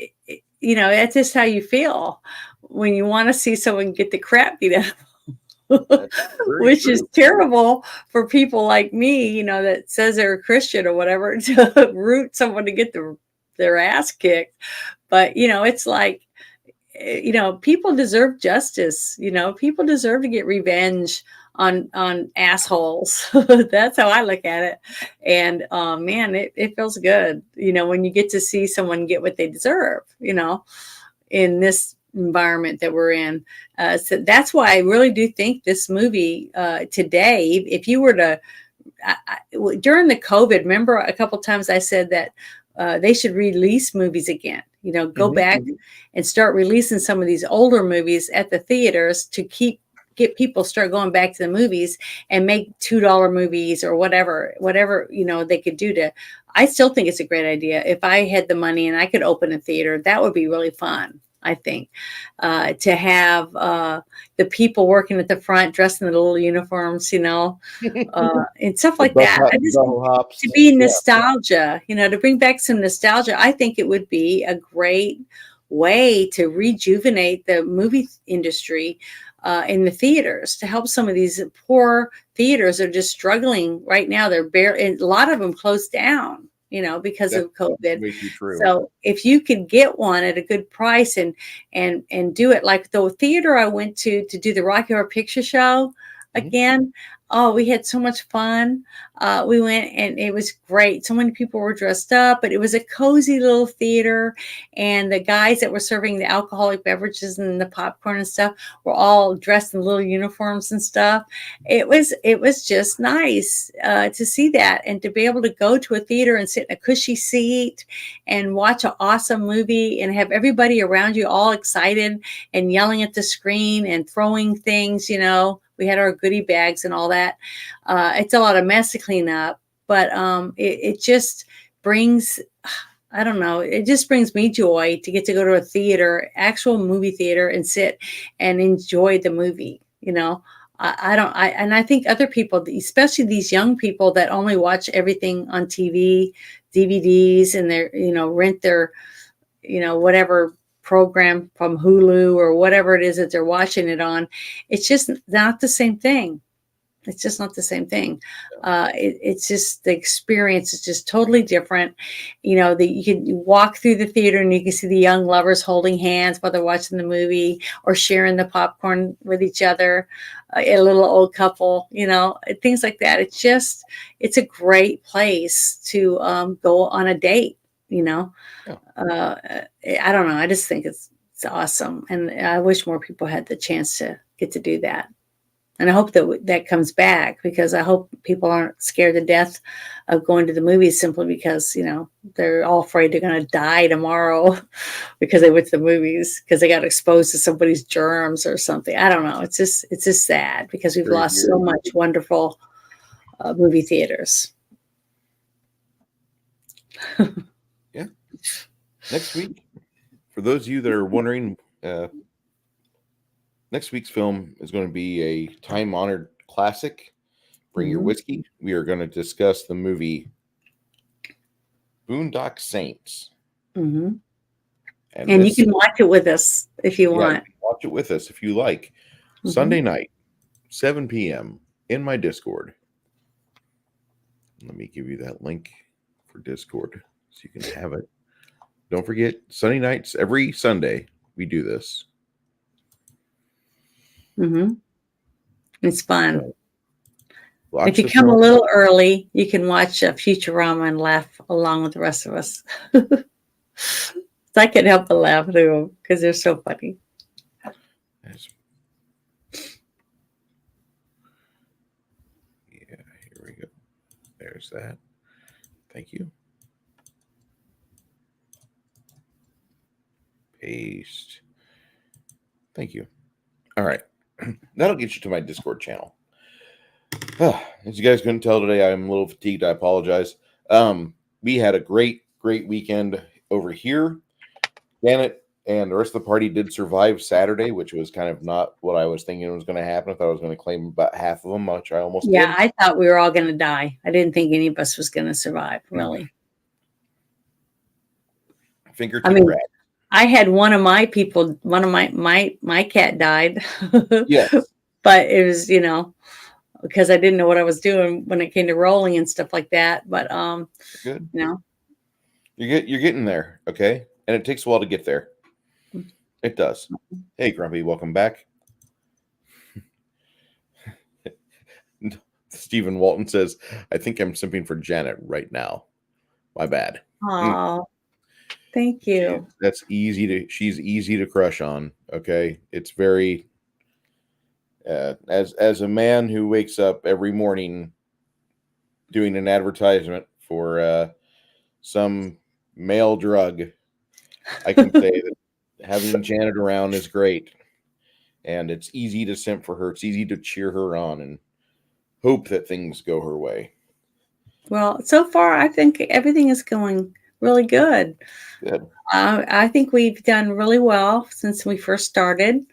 that's just how you feel when you want to see someone get the crap beat out of them. very which is true. terrible for people like me, that says they're a Christian or whatever, to root someone to get their ass kicked. But, it's like, people deserve justice. People deserve to get revenge on assholes. That's how I look at it. And man, it feels good, when you get to see someone get what they deserve, in this environment that we're in. So that's why I really do think this movie today, if you were to, during the COVID, remember a couple times I said that they should release movies again, go back and start releasing some of these older movies at the theaters to get people start going back to the movies and make $2 movies or whatever, they could do to. I still think it's a great idea. If I had the money and I could open a theater, that would be really fun. I think to have the people working at the front dressed in the little uniforms, and stuff like that. I just, to be nostalgia, to bring back some nostalgia. I think it would be a great way to rejuvenate the movie industry in the theaters, to help some of these poor theaters that are just struggling right now. They're and a lot of them closed down, because of COVID. So if you could get one at a good price and do it, like the theater I went to do the Rocky Horror Picture Show again. Oh, we had so much fun. We went and it was great. So many people were dressed up, but it was a cozy little theater. And the guys that were serving the alcoholic beverages and the popcorn and stuff were all dressed in little uniforms and stuff. It was just nice to see that, and to be able to go to a theater and sit in a cushy seat and watch an awesome movie and have everybody around you all excited and yelling at the screen and throwing things, We had our goodie bags and all that. It's a lot of mess to clean up, but it just brings, I don't know, it just brings me joy to get to go to a theater, actual movie theater, and sit and enjoy the movie. I think other people, especially these young people that only watch everything on TV, DVDs, and they're, rent their, whatever program from Hulu or whatever it is that they're watching it on. It's just not the same thing. It's just not the same thing. It's just, the experience is just totally different. You can walk through the theater and you can see the young lovers holding hands while they're watching the movie, or sharing the popcorn with each other, a little old couple, things like that. It's a great place to go on a date. I don't know. I just think it's awesome. And I wish more people had the chance to get to do that. And I hope that comes back, because I hope people aren't scared to death of going to the movies simply because, they're all afraid they're going to die tomorrow because they went to the movies because they got exposed to somebody's germs or something. I don't know. It's just sad because we've lost so much wonderful movie theaters. Yeah. Next week, for those of you that are wondering, next week's film is going to be a time-honored classic. Bring your whiskey. We are going to discuss the movie Boondock Saints. And you can watch it with us if you want. You watch it with us if you like. Sunday night, 7 p.m. in my Discord. Let me give you that link for Discord so you can have it. Don't forget, Sunday nights, every Sunday, we do this. It's fun. If you come a little early, you can watch Futurama and laugh along with the rest of us. I can't help but laugh too, because they're so funny. Yeah, here we go. There's that. Thank you. Paste. Thank you. All right. That'll get you to my Discord channel. As you guys couldn't tell today, I'm a little fatigued. I apologize. We had a great weekend over here. Janet and the rest of the party did survive Saturday, which was kind of not what I was thinking was going to happen. I thought I was going to claim about half of them, which I almost did. I thought we were all going to die. I didn't think any of us was going to survive, really. Rat. I had one of my people, my cat died. Yes. but it was, because I didn't know what I was doing when it came to rolling and stuff like that. But Good. you know, You're getting there, okay? And it takes a while to get there. It does. Hey, Grumpy, welcome back. Stephen Walton says, I think I'm simping for Janet right now. My bad. oh, thank you. She's easy to crush on, okay? It's very as a man who wakes up every morning doing an advertisement for some male drug, I can say that having Janet around is great. And it's easy to simp for her. It's easy to cheer her on and hope that things go her way. Well, so far, I think everything is going really good. Good. I think we've done really well since we first started.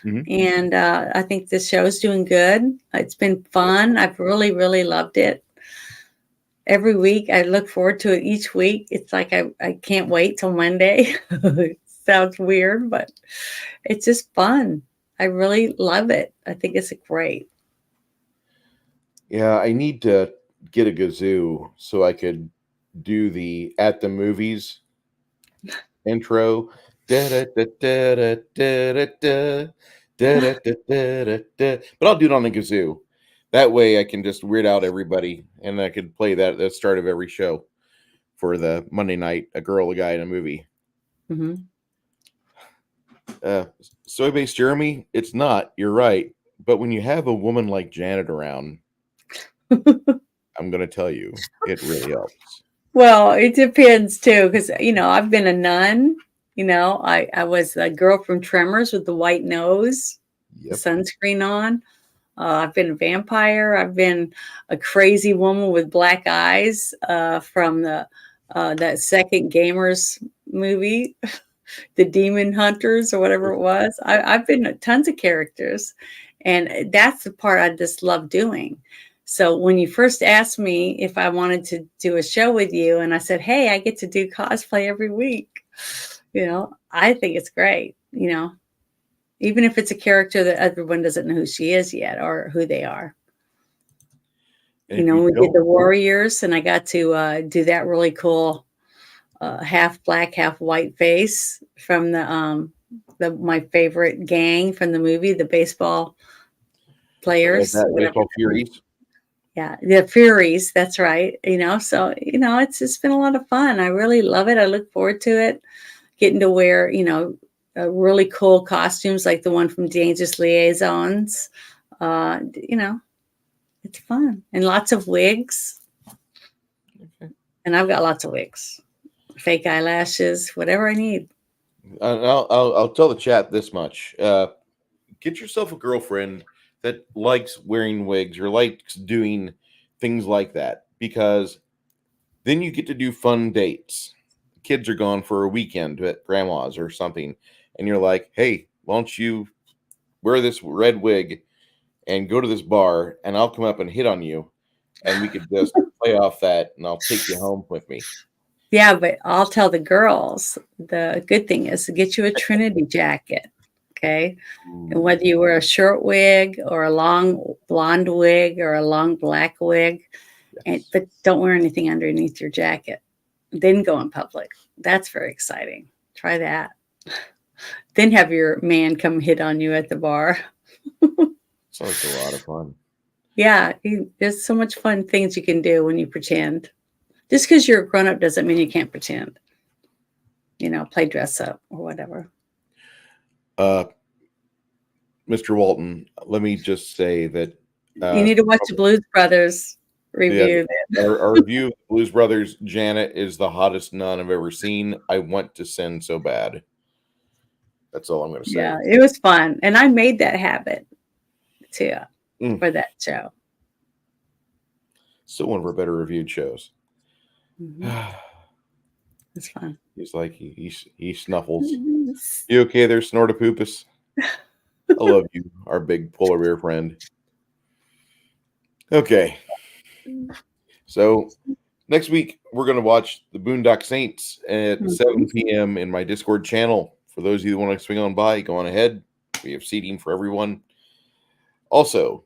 Mhm. And I think the show's doing good. It's been fun. I've really, really loved it. Every week, I look forward to it each week. It's like I can't wait till Monday. It sounds weird, but it's just fun. I really love it. I think it's great. Yeah, I need to get a kazoo so I could do the at the movies intro. Da-da-da-da-da-da-da-da, da-da-da-da-da-da. But I'll do it on the kazoo. That way I can just weird out everybody and I could play that at the start of every show for the Monday night, a girl, a guy, and a movie. Mm-hmm. Soy-based Jeremy, it's not, you're right. But when you have a woman like Janet around, I'm going to tell you, it really helps. Well, it depends too, because I've been a nun. I was a girl from Tremors with the white nose, the Yep. sunscreen on. I've been a vampire. I've been a crazy woman with black eyes from that second Gamers movie, the Demon Hunters or whatever it was. I've been tons of characters, and that's the part I just love doing. So when you first asked me if I wanted to do a show with you, and I said, "Hey, I get to do cosplay every week," I think it's great. Even if it's a character that everyone doesn't know who she is yet or who they are. And if We you did the don't- Warriors, and I got to do that really cool half black, half white face from my favorite gang from the movie, the baseball players. that whatever. Baseball Furies. Yeah, the Furies. That's right. So it's just been a lot of fun. I really love it. I look forward to it. Getting to wear, really cool costumes like the one from Dangerous Liaisons. It's fun and lots of wigs. Okay. And I've got lots of wigs, fake eyelashes, whatever I need. I'll tell the chat this much: get yourself a girlfriend that likes wearing wigs or likes doing things like that, because then you get to do fun dates. Kids are gone for a weekend at grandma's or something, and you're like, "Hey, why don't you wear this red wig and go to this bar, and I'll come up and hit on you, and we could just play off that, and I'll take you home with me." Yeah, but I'll tell the girls the good thing is to get you a Trinity jacket. Okay. And whether you wear a short wig or a long blonde wig or a long black wig, Yes. but don't wear anything underneath your jacket. Then go in public. That's very exciting. Try that. Then have your man come hit on you at the bar. Sounds like a lot of fun. Yeah, there's so much fun things you can do when you pretend. Just because you're a grown-up doesn't mean you can't pretend. Play dress up or whatever. Mr. Walton, let me just say that You need to watch the Blues Brothers review. our review of Blues Brothers, Janet is the hottest nun I've ever seen. I want to sin so bad. That's all I'm going to say. Yeah, it was fun. And I made that habit too for that show. Still one of our better reviewed shows. Mhm. It's fun. He's like, he snuffles. You okay there, Snortopoopus? I love you, our big polar bear friend. Okay. So next week, we're going to watch the Boondock Saints at 7 p.m. in my Discord channel. For those of you who want to swing on by, go on ahead. We have seating for everyone. Also,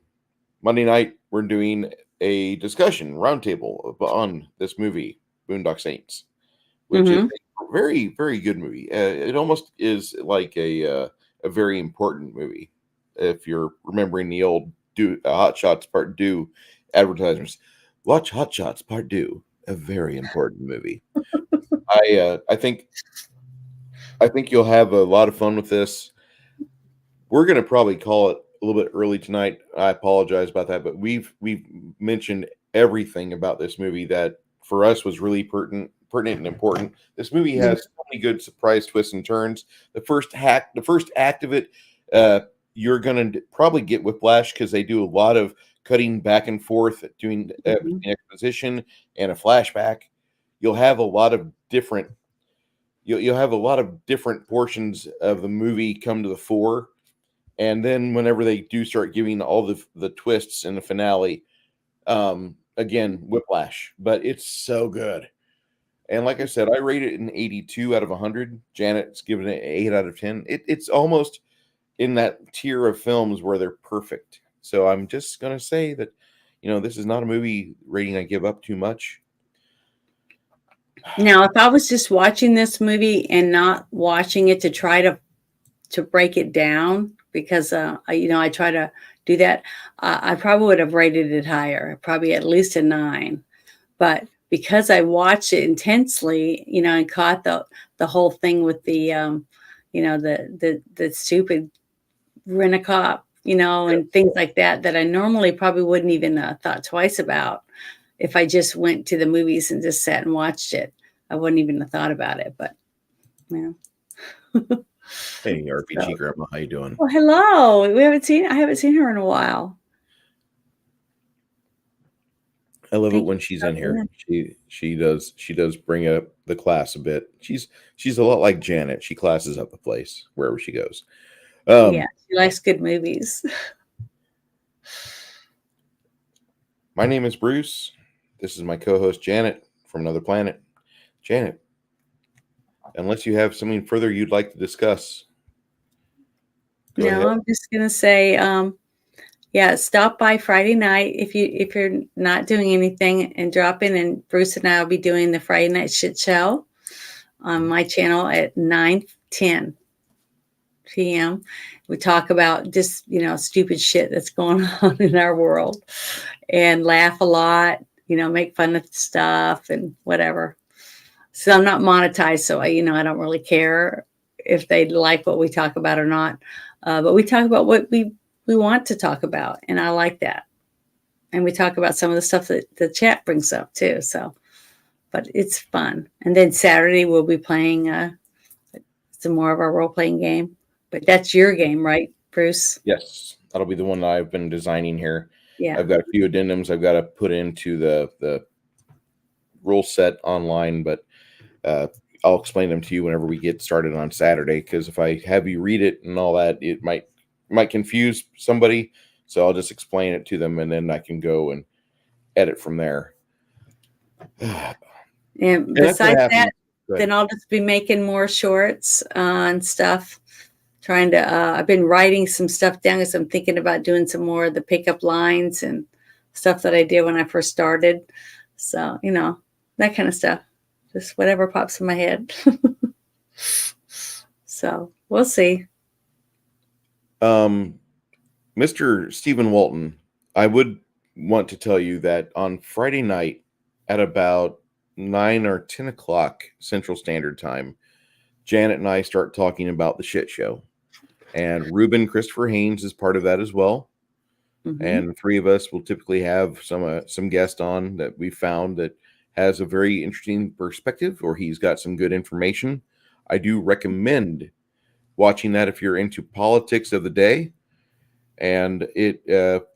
Monday night, we're doing a discussion roundtable on this movie, Boondock Saints, which is Hmm. a very, very good movie. It almost is like a very important movie. If you're remembering the old Hot Shots Part 2 advertisements, watch Hot Shots Part 2, a very important movie. I think you'll have a lot of fun with this. We're going to probably call it a little bit early tonight. I apologize about that, but we've mentioned everything about this movie that for us was really pertinent and important. This movie Yeah. has so many good surprise twists and turns. The first act of it, uh, you're going to probably get whiplash because they do a lot of cutting back and forth, doing Mhm. exposition and a flashback. You'll have a lot of different you'll have a lot of different portions of the movie come to the fore, and then whenever they do start giving all the twists in the finale, again whiplash, but it's so good. And like I said, I rate it an 82 out of 100. Janet's given it an 8 out of 10. It's almost in that tier of films where they're perfect. So I'm just gonna say that, this is not a movie rating I give up too much. Now, if I was just watching this movie and not watching it to try to break it down, because I try to do that, I probably would have rated it higher, probably at least a 9. But because I watched it intensely, and caught the whole thing with the stupid rent-a-cop, and things like that I normally probably wouldn't even thought twice about if I just went to the movies and just sat and watched it. I wouldn't even have thought about it, but yeah. Hey, RPG So, Grandma, how you doing? well, hello. I haven't seen her in a while. I love it Thank you when for she's in stopping here. in. She does bring up the class a bit. She's a lot like Janet. She classes up the place wherever she goes. Yeah, Um, she likes good movies. my name is Bruce. This is my co-host Janet from another planet. Janet, unless you have something further you'd like to discuss, go ahead. No, I'm just gonna say, yeah, stop by Friday night if you're not doing anything, and drop in, and Bruce and I will be doing the Friday Night Shit Show on my channel at 9:10 p.m. We talk about just stupid shit that's going on in our world, and laugh a lot, make fun of stuff and whatever. So I'm not monetized, so I don't really care if they like what we talk about or not. But we talk about what we want to talk about, and I like that. And we talk about some of the stuff that the chat brings up too. So, but it's fun. And then Saturday we'll be playing some more of our role playing game. But that's your game, right, Bruce? Yes, that'll be the one that I've been designing here. Yeah. I've got a few addendums I've got to put into the rule set online, but I'll explain them to you whenever we get started on Saturday. Because if I have you read it and all that, it might confuse somebody. So I'll just explain it to them, and then I can go and edit from there. And That's what besides happens. that, then I'll just be making more shorts and stuff. Trying to, I've been writing some stuff down because I'm thinking about doing some more of the pickup lines and stuff that I did when I first started. So, that kind of stuff. Just whatever pops in my head. So we'll see. Mr. Stephen Walton, I would want to tell you that on Friday night at about 9 or 10 o'clock Central Standard Time, Janet and I start talking about the shit show. And Ruben Christopher Haynes is part of that as well. Mhm. And the three of us will typically have some guest on that we found that has a very interesting perspective, or he's got some good information. I do recommend watching that if you're into politics of the day, and it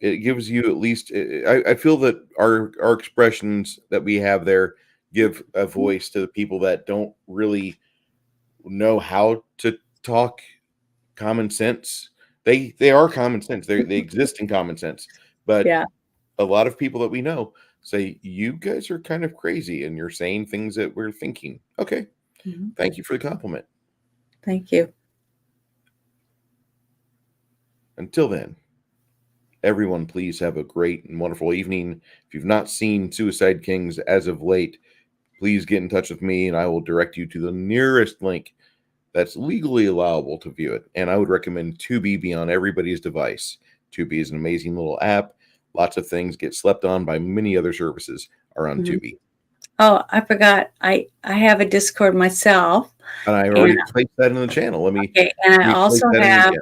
gives you at least. I feel that our expressions that we have there give a voice to the people that don't really know how to talk common sense. They are common sense. They exist in common sense, but Yeah. a lot of people that we know say you guys are kind of crazy and you're saying things that we're thinking. Okay, Mhm. thank you for the compliment. Thank you. Until then, everyone, please have a great and wonderful evening. If you've not seen Suicide Kings as of late, please get in touch with me and I will direct you to the nearest link that's legally allowable to view it. And I would recommend Tubi be on everybody's device. Tubi is an amazing little app. Lots of things get slept on by many other services are on Mhm. Tubi. Oh, I forgot. I have a Discord myself. And I already placed that in the channel. Let me Okay, and I place also that in have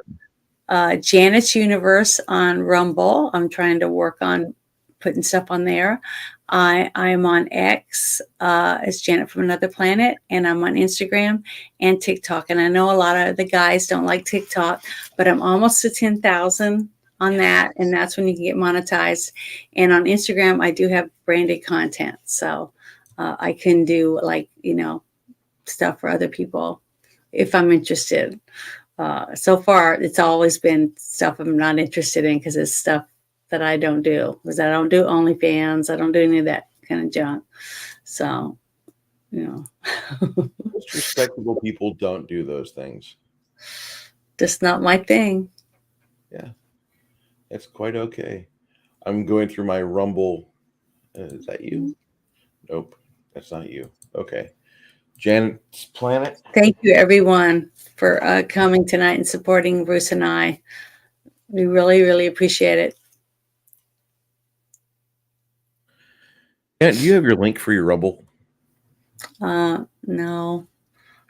again. Janet's Universe on Rumble. I'm trying to work on putting stuff on there. I'm on X as Janet from Another Planet, and I'm on Instagram and TikTok. And I know a lot of the guys don't like TikTok, but I'm almost to 10,000 on that, and that's when you can get monetized. And on Instagram, I do have branded content, so I can do stuff for other people if I'm interested. So far, it's always been stuff I'm not interested in because it's stuff that I don't do. Because I don't do OnlyFans. I don't do any of that kind of junk. So, Most respectable people don't do those things. just not my thing. Yeah, that's quite okay. I'm going through my Rumble. Is that you? Nope, that's not you. Okay. Janet's Planet. Thank you, everyone, for coming tonight and supporting Bruce and I. We really, really appreciate it. Janet, do you have your link for your Rumble? No,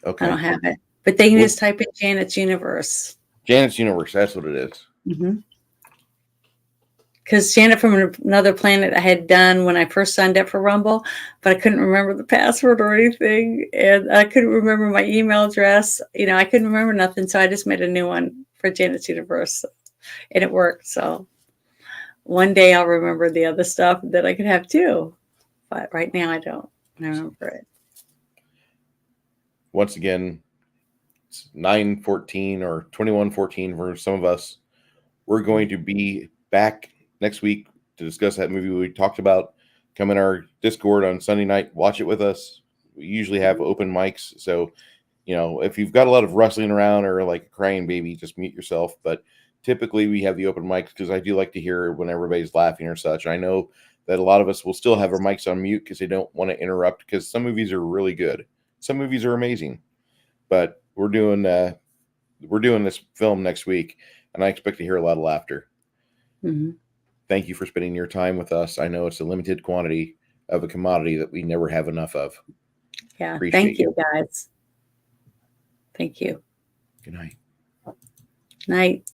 Okay. I don't have it. But they can just type in Janet's Universe. Janet's Universe, that's what it is. Because Janet from Another Planet I had done when I first signed up for Rumble, but I couldn't remember the password or anything. And I couldn't remember my email address. I couldn't remember nothing. So I just made a new one for Janet's Universe. And it worked. So one day I'll remember the other stuff that I could have too. But right now I don't remember it. Once again, it's 9/14 or 21/14 for some of us. We're going to be back next week to discuss that movie we talked about. Come in our Discord on Sunday night, watch it with us. We usually have open mics, so if you've got a lot of rustling around or like a crying baby, just mute yourself. But typically we have the open mics because I do like to hear when everybody's laughing or such. I know that a lot of us will still have our mics on mute because they don't want to interrupt, because some movies are really good. Some movies are amazing. But we're doing this film next week, and I expect to hear a lot of laughter. Thank you for spending your time with us. I know it's a limited quantity of a commodity that we never have enough of. Yeah. Appreciate Thank you, guys. Thank you. Good night. Night.